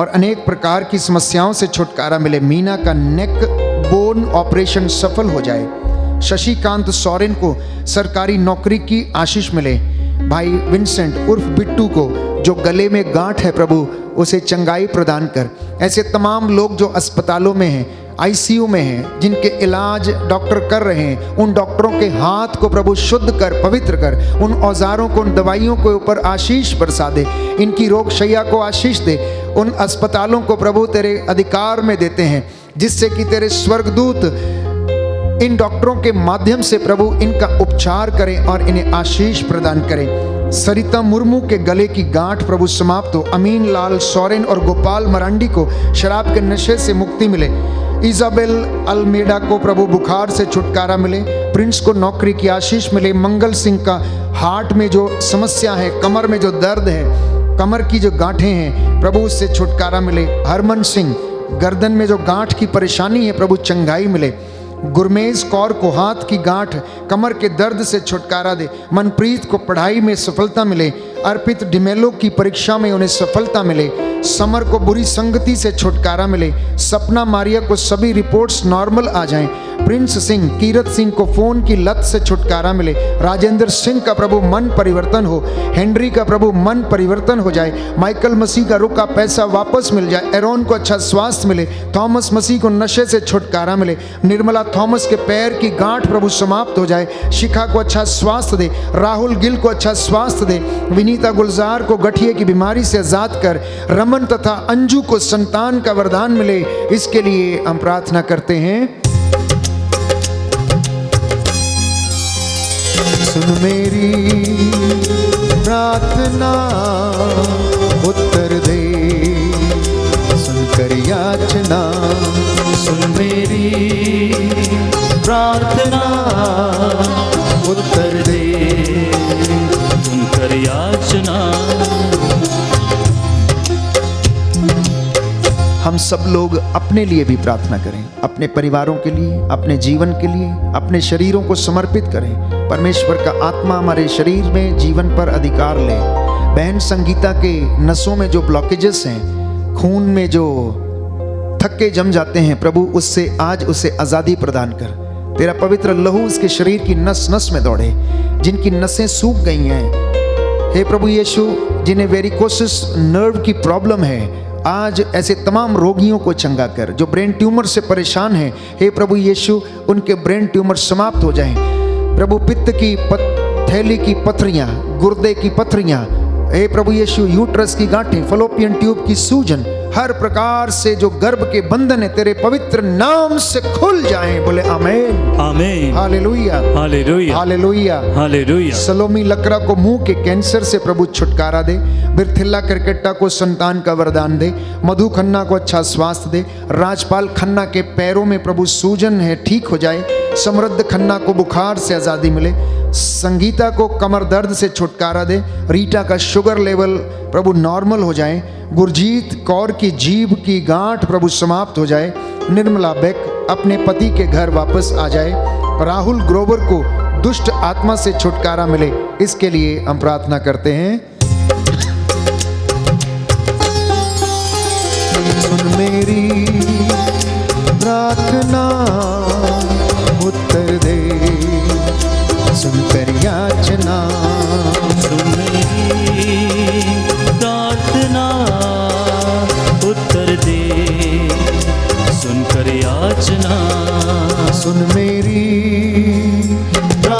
और अनेक प्रकार की समस्याओं से छुटकारा मिले। मीना का नेक बोन ऑपरेशन सफल हो जाए। शशिकांत सोरेन को सरकारी नौकरी की आशीष मिले। भाई विंसेंट उर्फ बिट्टू को जो गले में गांठ है प्रभु उसे चंगाई प्रदान कर। ऐसे तमाम लोग जो अस्पतालों में हैं, आईसीयू में हैं, जिनके इलाज डॉक्टर कर रहे हैं, उन डॉक्टरों के हाथ को प्रभु शुद्ध कर, पवित्र कर। उन औजारों को, उन दवाइयों के ऊपर आशीष बरसा दे। इनकी रोग शैया को आशीष दे। उन अस्पतालों को प्रभु तेरे अधिकार में देते हैं, जिससे कि तेरे स्वर्गदूत इन डॉक्टरों के माध्यम से प्रभु इनका उपचार करें और इन्हें आशीष प्रदान करें। सरिता मुर्मू के गले की गांठ प्रभु समाप्त हो। अमीन लाल सोरेन और गोपाल मरांडी को शराब के नशे से मुक्ति मिले। इजाबेल अल्मेडा को प्रभु बुखार से छुटकारा मिले। प्रिंस को नौकरी की आशीष मिले। मंगल सिंह का हार्ट में जो समस्या है, कमर में जो दर्द है, कमर की जो गांठें हैं प्रभु उससे छुटकारा मिले। हरमन सिंह गर्दन में जो गांठ की परेशानी है प्रभु चंगाई मिले। गुरमेज कौर को हाथ की गांठ, कमर के दर्द से छुटकारा दे। मनप्रीत को पढ़ाई में सफलता मिले। अर्पित डिमेलो की परीक्षा में उन्हें सफलता मिले। समर को बुरी संगति से छुटकारा मिले। सपना मारिया को सभी रिपोर्ट्स नॉर्मल आ जाएं। प्रिंस सिंह, कीरत सिंह को फोन की लत से छुटकारा मिले। राजेंद्र सिंह का प्रभु मन परिवर्तन हो। हेनरी का प्रभु मन परिवर्तन हो जाए। माइकल मसीह का रुका पैसा वापस मिल जाए। एरोन को अच्छा स्वास्थ्य मिले। थॉमस मसीह को नशे से छुटकारा मिले। निर्मला थॉमस के पैर की गांठ प्रभु समाप्त हो जाए। शिखा को अच्छा स्वास्थ्य दे। राहुल गिल को अच्छा स्वास्थ्य दे। विनीता गुलजार को गठिए की बीमारी से आजाद कर। रमन तथा अंजू को संतान का वरदान मिले। इसके लिए हम प्रार्थना करते हैं। सुन मेरी प्रार्थना उत्तर दे, सुनकर याचना। सुन मेरी प्रार्थना उत्तर दे, सुनकर याचना। हम सब लोग अपने लिए भी प्रार्थना करें, अपने परिवारों के लिए, अपने जीवन के लिए, अपने शरीरों को समर्पित करें। परमेश्वर का आत्मा हमारे शरीर में, जीवन पर अधिकार ले। बहन संगीता के नसों में जो ब्लॉकेजेस हैं, खून में जो थक्के जम जाते हैं प्रभु, उससे आज उसे आज़ादी प्रदान कर। तेरा पवित्र लहू उसके शरीर की नस नस में दौड़े। जिनकी नसें सूख गई हैं, हे प्रभु यीशु, जिन्हें वेरिकोसिस नर्व की प्रॉब्लम है, आज ऐसे तमाम रोगियों को चंगा कर। जो ब्रेन ट्यूमर से परेशान हैं, हे प्रभु यीशु, उनके ब्रेन ट्यूमर समाप्त हो जाएं। प्रभु पित्त की थैली की पथरियां, गुर्दे की पथरियां, हे प्रभु यीशु, यूट्रस की गांठें, फलोपियन ट्यूब की सूजन, हर प्रकार से जो गर्भ के बंधन है तेरे पवित्र नाम से खुल जाएं। बोले आमीन, आमीन, हालेलुया, हालेलुया, हालेलुया, हालेलुया। सलोमी लकड़ा को मुंह के कैंसर से प्रभु छुटकारा दे। बिरथिल्ला करकेट्टा को संतान का वरदान दे। मधु खन्ना को अच्छा स्वास्थ्य दे। राजपाल खन्ना के पैरों में प्रभु सूजन है, ठीक हो जाए। समृद्ध खन्ना को बुखार से आज़ादी मिले। संगीता को कमर दर्द से छुटकारा दे। रीटा का शुगर लेवल प्रभु नॉर्मल हो जाए। गुरजीत कौर की जीभ की गांठ प्रभु समाप्त हो जाए। निर्मला बेक अपने पति के घर वापस आ जाए। राहुल ग्रोवर को दुष्ट आत्मा से छुटकारा मिले। इसके लिए हम प्रार्थना करते हैं। सुन मेरी प्रार्थना उत्तर दे,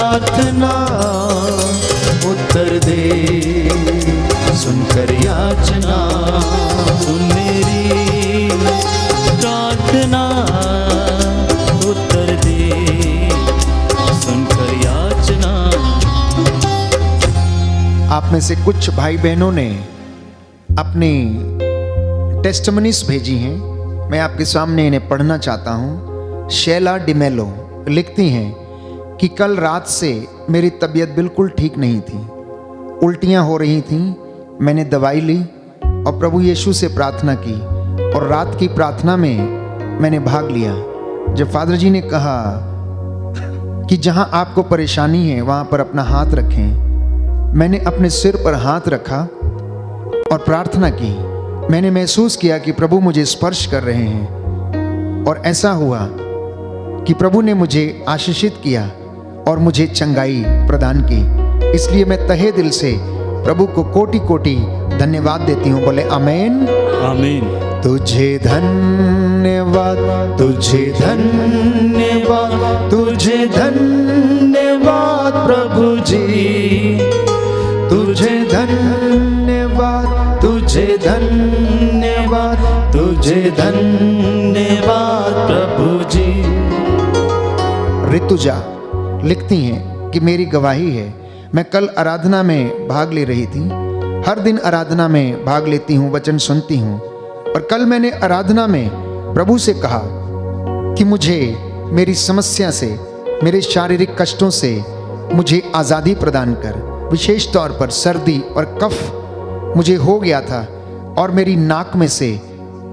प्रार्थना उत्तर दे, सुनकर याचना, सुन मेरी प्रार्थना उत्तर दे, सुनकर याचना। आप में से कुछ भाई बहनों ने अपनी टेस्टमनीज भेजी हैं, मैं आपके सामने इन्हें पढ़ना चाहता हूँ। शैला डिमेलो लिखती हैं कि कल रात से मेरी तबीयत बिल्कुल ठीक नहीं थी, उल्टियाँ हो रही थीं। मैंने दवाई ली और प्रभु यीशु से प्रार्थना की और रात की प्रार्थना में मैंने भाग लिया। जब फादर जी ने कहा कि जहाँ आपको परेशानी है वहाँ पर अपना हाथ रखें, मैंने अपने सिर पर हाथ रखा और प्रार्थना की। मैंने महसूस किया कि प्रभु मुझे स्पर्श कर रहे हैं और ऐसा हुआ कि प्रभु ने मुझे आशीषित किया और मुझे चंगाई प्रदान की। इसलिए मैं तहे दिल से प्रभु को कोटि कोटि धन्यवाद देती हूँ। बोले आमीन। आमीन। तुझे धन्यवाद, तुझे धन्यवाद, तुझे धन्यवाद प्रभु जी, तुझे धन्यवाद, तुझे धन्यवाद, तुझे धन्यवाद प्रभु जी। ऋतुजा लिखती हैं कि मेरी गवाही है, मैं कल आराधना में भाग ले रही थी। हर दिन आराधना में भाग लेती हूँ, वचन सुनती हूँ, और कल मैंने आराधना में प्रभु से कहा कि मुझे मेरी समस्या से, मेरे शारीरिक कष्टों से मुझे आज़ादी प्रदान कर। विशेष तौर पर सर्दी और कफ मुझे हो गया था और मेरी नाक में से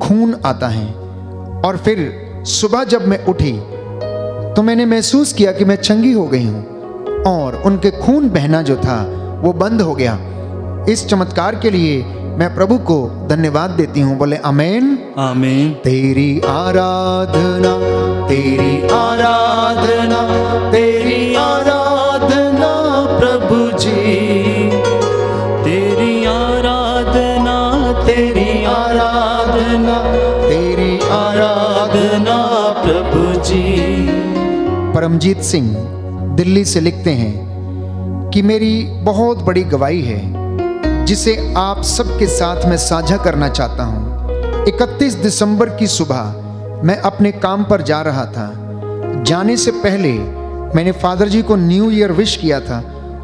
खून आता है, और फिर सुबह जब मैं उठी तो मैंने महसूस किया कि मैं चंगी हो गई हूँ और उनके खून बहना जो था वो बंद हो गया। इस चमत्कार के लिए मैं प्रभु को धन्यवाद देती हूँ। बोले आमीन। आमीन। तेरी आराधना, तेरी आराधना, तेरी आराधना प्रभु जी, तेरी आराधना, तेरी आराधना, तेरी आराधना प्रभु जी। परमजीत सिंह दिल्ली से लिखते हैं कि मेरी बहुत बड़ी गवाही है जिसे आप सबके साथ मैं साझा करना चाहता हूँ। 31 दिसंबर की सुबह मैं अपने काम पर जा रहा था। जाने से पहले मैंने फादर जी को न्यू ईयर विश किया था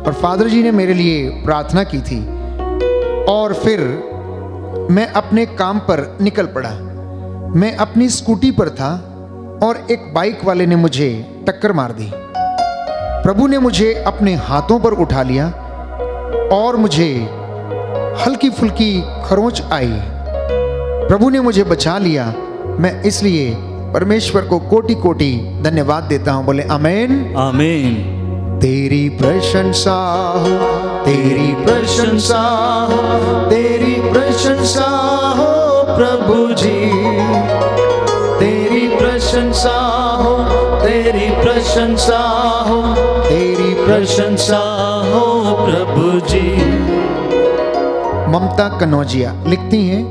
और फादर जी ने मेरे लिए प्रार्थना की थी, और फिर मैं अपने काम पर निकल पड़ा। मैं अपनी स्कूटी पर था और एक बाइक वाले ने मुझे टक्कर मार दी। प्रभु ने मुझे अपने हाथों पर उठा लिया और मुझे हल्की फुल्की खरोंच आई। प्रभु ने मुझे बचा लिया। मैं इसलिए परमेश्वर को कोटि कोटि धन्यवाद देता हूँ। बोले आमीन। आमीन। तेरी प्रशंसा हो, तेरी प्रशंसा हो, तेरी प्रशंसा हो प्रभु जी, तेरी प्रशंसा हो, तेरी प्रशंसा हो, तेरी प्रशंसा हो प्रभु जी। ममता कनौजिया लिखती हैं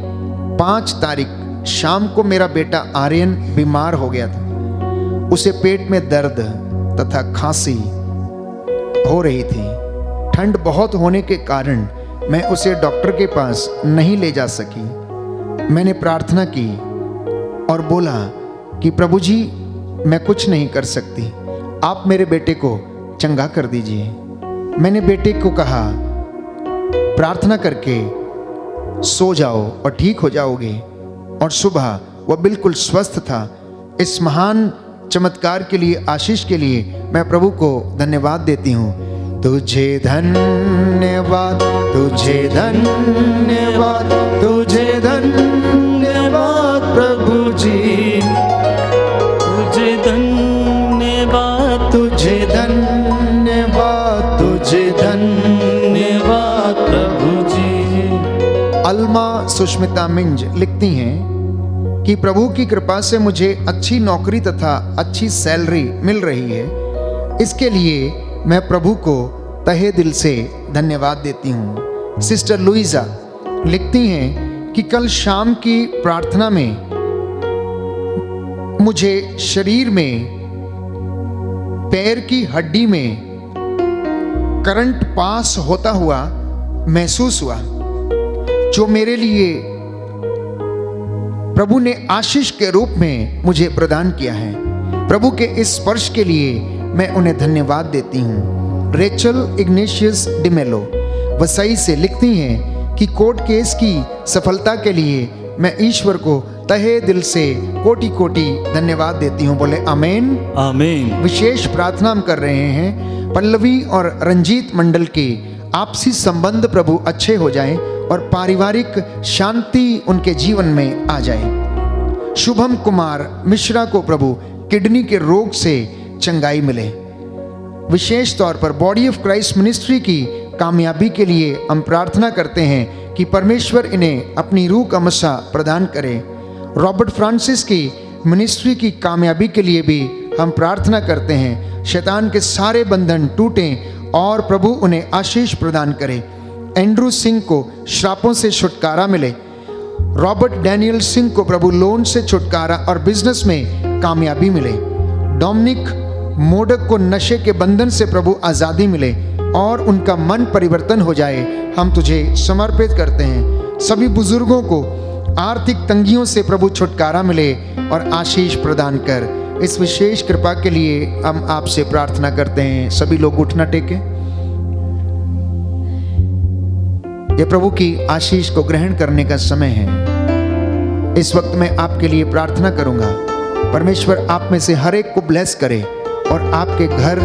5 तारीख शाम को मेरा बेटा आर्यन बीमार हो गया था। उसे पेट में दर्द तथा खांसी हो रही थी। ठंड बहुत होने के कारण मैं उसे डॉक्टर के पास नहीं ले जा सकी। मैंने प्रार्थना की और बोला कि प्रभु जी मैं कुछ नहीं कर सकती, आप मेरे बेटे को चंगा कर दीजिए। मैंने बेटे को कहा प्रार्थना करके सो जाओ और ठीक हो जाओगे, और सुबह वह बिल्कुल स्वस्थ था। इस महान चमत्कार के लिए, आशीष के लिए मैं प्रभु को धन्यवाद देती हूँ। तुझे धन्यवाद, तुझे धन्यवाद, तुझे धन्यवाद प्रभु जी, तुझे धन्यवाद, तुझे धन्यवाद, तुझे धन्यवाद प्रभु जी। अल्मा सुष्मिता मिंज लिखती हैं कि प्रभु की कृपा से मुझे अच्छी नौकरी तथा अच्छी सैलरी मिल रही है। इसके लिए मैं प्रभु को तहे दिल से धन्यवाद देती हूँ। सिस्टर लुइजा लिखती हैं कि कल शाम की प्रार्थना में मुझे शरीर में, पैर की हड्डी में करंट पास होता हुआ महसूस हुआ, जो मेरे लिए प्रभु ने आशीष के रूप में मुझे प्रदान किया है। प्रभु के इस स्पर्श के लिए मैं उन्हें धन्यवाद देती हूँ। रेचल इग्नेशियस डिमेलो वसई से लिखती हैं कि कोर्ट केस की सफलता के लिए मैं ईश्वर को तहे दिल से कोटि कोटि धन्यवाद देती हूँ। बोले आमीन आमीन। विशेष प्रार्थना हम कर रहे हैं पल्लवी और रंजीत मंडल के आपसी संबंध प्रभु अच्छे हो जाएं और पारिवारिक शांति उनके जीवन में आ जाए। शुभम कुमार मिश्रा को प्रभु किडनी के रोग से चंगाई मिले। विशेष तौर पर बॉडी ऑफ क्राइस्ट मिनिस्ट्री की कामयाबी के लिए हम प्रार्थना करते हैं कि परमेश्वर इन्हें अपनी रूह का मसा प्रदान करे। रॉबर्ट फ्रांसिस की मिनिस्ट्री की कामयाबी के लिए भी हम प्रार्थना करते हैं, शैतान के सारे बंधन टूटें और प्रभु उन्हें आशीष प्रदान करे। एंड्रू सिंह को श्रापों से छुटकारा मिले। रॉबर्ट डैनियल सिंह को प्रभु लोन से छुटकारा और बिजनेस में कामयाबी मिले। डोमिनिक मोडक को नशे के बंधन से प्रभु आज़ादी मिले और उनका मन परिवर्तन हो जाए। हम तुझे समर्पित करते हैं। सभी बुजुर्गों को आर्थिक तंगियों से प्रभु छुटकारा मिले और आशीष प्रदान कर। इस विशेष कृपा के लिए हम आपसे प्रार्थना करते हैं। सभी लोग उठना टेके। ये प्रभु की आशीष को ग्रहण करने का समय है। इस वक्त मैं आपके लिए प्रार्थना करूंगा। परमेश्वर आप में से हर एक को ब्लेस करे और आपके घर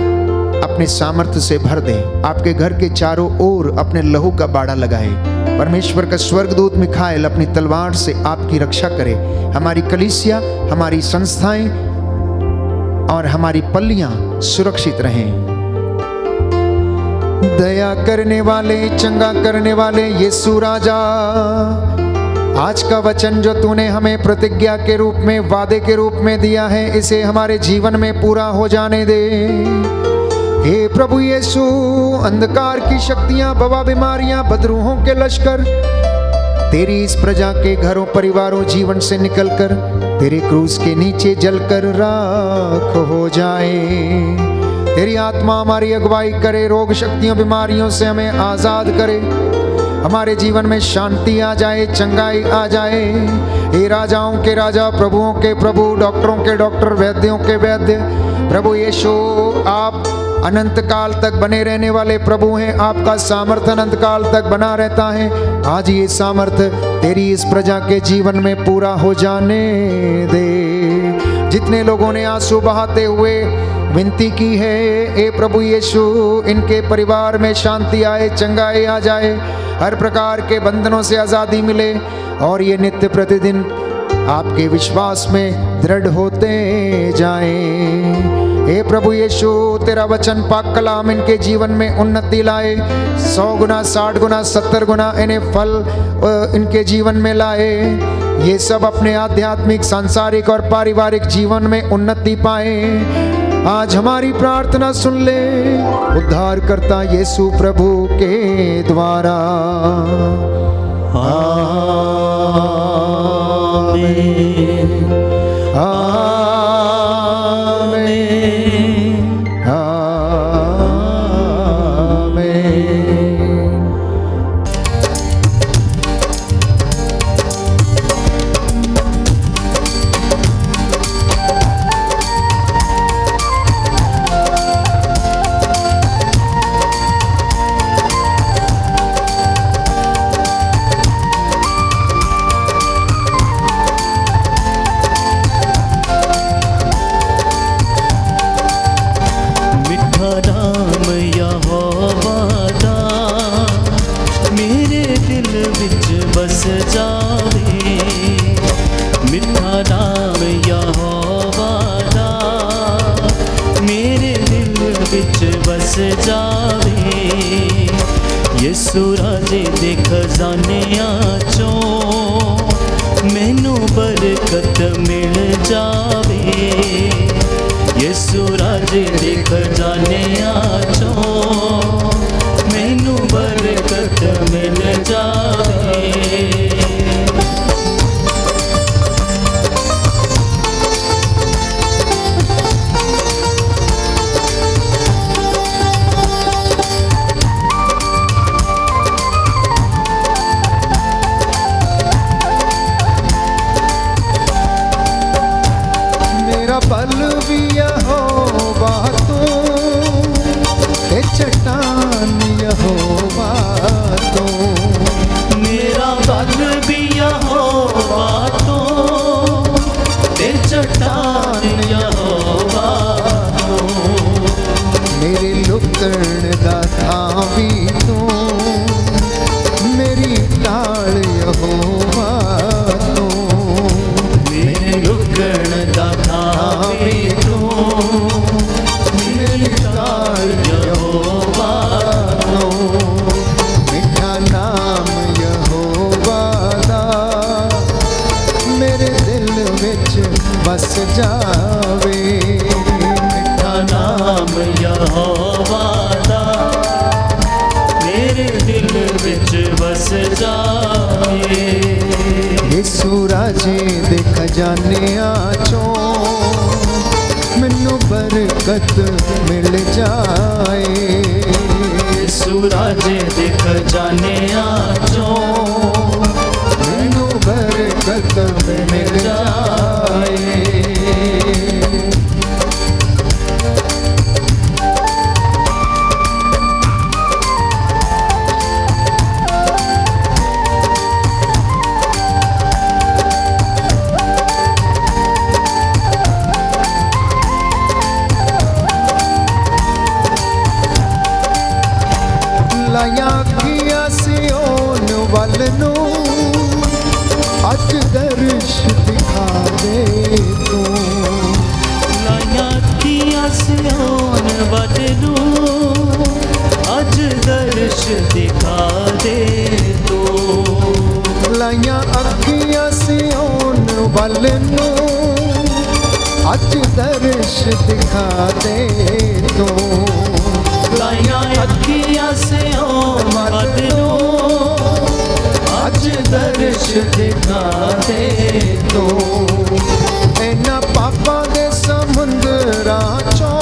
अपने सामर्थ्य से भर दे। आपके घर के चारों ओर अपने लहू का बाड़ा लगाए। परमेश्वर का स्वर्गदूत मिखाएल अपनी तलवार से आपकी रक्षा करे। हमारी कलीसिया, हमारी संस्थाएं और हमारी पल्लियां सुरक्षित रहें। दया करने वाले, चंगा करने वाले यीशु राजा, आज का वचन जो तूने हमें प्रतिज्ञा के रूप में, वादे के रूप में दिया है, इसे हमारे जीवन में पूरा हो जाने दे। हे प्रभु यीशु, अंधकार की शक्तियां, बवा बीमारियां, बदरूहों के लश्कर तेरी इस प्रजा के घरों, परिवारों, जीवन से निकलकर तेरे क्रूस के नीचे जलकर राख हो जाए। तेरी आत्मा हमारी अगुवाई करे, रोग शक्तियों, बीमारियों से हमें आजाद करे। हमारे जीवन में शांति आ जाए, चंगाई आ जाए। हे राजाओं के राजा, प्रभुओं के प्रभु, डॉक्टरों के डॉक्टर, वैद्यों के वैद्य, प्रभु यीशु आप अनंत काल तक बने रहने वाले प्रभु हैं। आपका सामर्थ्य अनंत काल तक बना रहता है। आज ये सामर्थ्य तेरी इस प्रजा के जीवन में पूरा हो जाने दे। जितने लोगों ने आंसू बहाते हुए विनती की है, ए प्रभु यीशु, इनके परिवार में शांति आए, चंगाई आ जाए, हर प्रकार के बंधनों से आज़ादी मिले और ये नित्य प्रतिदिन आपके विश्वास में दृढ़ होते जाएं। हे प्रभु यीशु, तेरा वचन पाक कलाम इनके जीवन में उन्नति लाए, 100 गुना, 60 गुना, 70 गुना इन्हें फल इनके जीवन में लाए। ये सब अपने आध्यात्मिक, सांसारिक और पारिवारिक जीवन में उन्नति पाए। आज हमारी प्रार्थना सुन ले उद्धारकर्ता यीशु प्रभु के द्वारा। आमीन, आमीन, आमीन। यीशु राजे दे खजानियां चों मैनू बरकत मिल जावे। यीशु राजे दे खजानियां चों मैनू बरकत मिल जावे। रुकण दा थावी तू मेरी ढाल यहोवा तू मेरे रुकण दा थावी तू मेरी ढाल यहोवा तू मिठा नाम यहोवा दा मेरे दिल विच बस जावे मिठा नाम यहोवा दा मेरे दिल विच बस जाए। यीशु राजे दे खजानियां चों मैनू बरकत मिल जाए यीशु राजे दे खजानियां चों मैनू बरकत मिल जाए। ਲਾਈਆਂ ਅੱਖੀਆਂ ਸਿਓਨ ਵੱਲ ਨੂੰ ਅੱਜ ਦਰਸ਼ ਦਿਖਾ ਦੇ ਤੂੰ ਲਾਈਆਂ ਅੱਖੀਆਂ ਸਿਓਨ ਵੱਲ ਨੂੰ ਅੱਜ ਦਰਸ਼ ਦਿਖਾ ਦੇ ਤੂੰ ਲਾਈਆਂ ਅੱਖੀਆਂ ਸਿਓਨ ਵੱਲ ਨੂੰ ਅੱਜ ਦਰਸ਼ ਦਿਖਾ ਦੇ ਤੂੰ ਲਾਈਆਂ ਅੱਖੀਆਂ ਸਿਓਨ ਵੱਲ ਨੂੰ ਅੱਜ ਦਰਸ਼ ਦਿਖਾ ਦੇ ਤੂੰ ਇਹਨਾਂ ਪਾਪਾਂ ਦੇ ਸਮੁੰਦਰਾਂ ਚੋਂ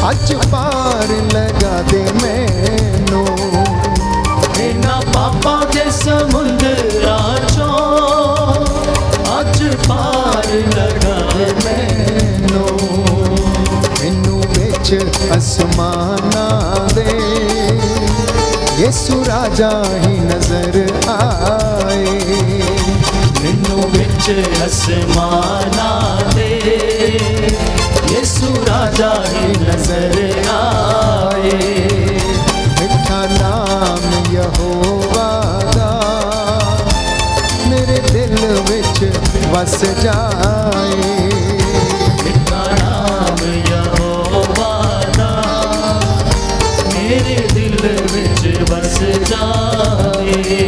ਅੱਜ ਪਾਰ ਲਗਾ ਦੇ ਮੈਨੂੰ ਇਹਨਾਂ ਪਾਪਾਂ ਦੇ ਸਮੁੰਦਰਾਂ ਚੋਂ ਅੱਜ ਪਾਰ ਲਗਾ ਦੇ ਮੈਨੂੰ ਮੈਨੂੰ ਵਿੱਚ ਅਸਮਾਨਾਂ ਦੇ ਯਿਸੂ ਰਾਜਾ ਹੀ ਨਜ਼ਰ ਆਏ ਮੈਨੂੰ ਵਿੱਚ ਅਸਮਾਨਾਂ ਦੇ ਯਿਸੂ ਰਾਜਾ ਹੀ ਨਜ਼ਰ ਆਏ। ਮਿੱਠਾ ਨਾਮ ਯਹੋਵਾ ਦਾ ਮੇਰੇ ਦਿਲ ਵਿੱਚ ਵਸ ਜਾਏ ਮਿੱਠਾ ਨਾਮ ਯਹੋਵਾ ਦਾ ਮੇਰੇ ਦਿਲ ਵਿੱਚ ਵਸ ਜਾਏ।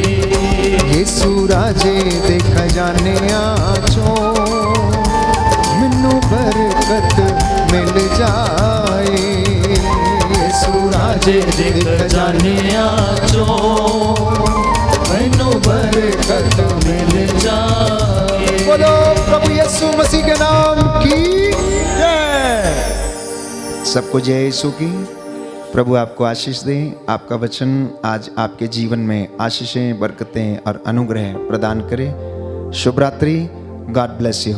ਯਿਸੂ ਰਾਜੇ ਦੇ ਖਜ਼ਾਨਿਆਂ ਚੋਂ ਮੈਨੂੰ ਬਰਕਤ ਮਿਲ ਜਾਏ ਯਿਸੂ ਰਾਜੇ ਦੇ ਖਜ਼ਾਨਿਆਂ ਚੋਂ ਮੈਨੂੰ ਬਰਕਤ ਮਿਲ ਜਾਏ। बोलो प्रभु यीशु मसीह के नाम की जय। सबको जय यीशु की। प्रभु आपको आशीष दे। आपका वचन आज आपके जीवन में आशीषें, बरकतें और अनुग्रह प्रदान करे। शुभ रात्रि। God bless you.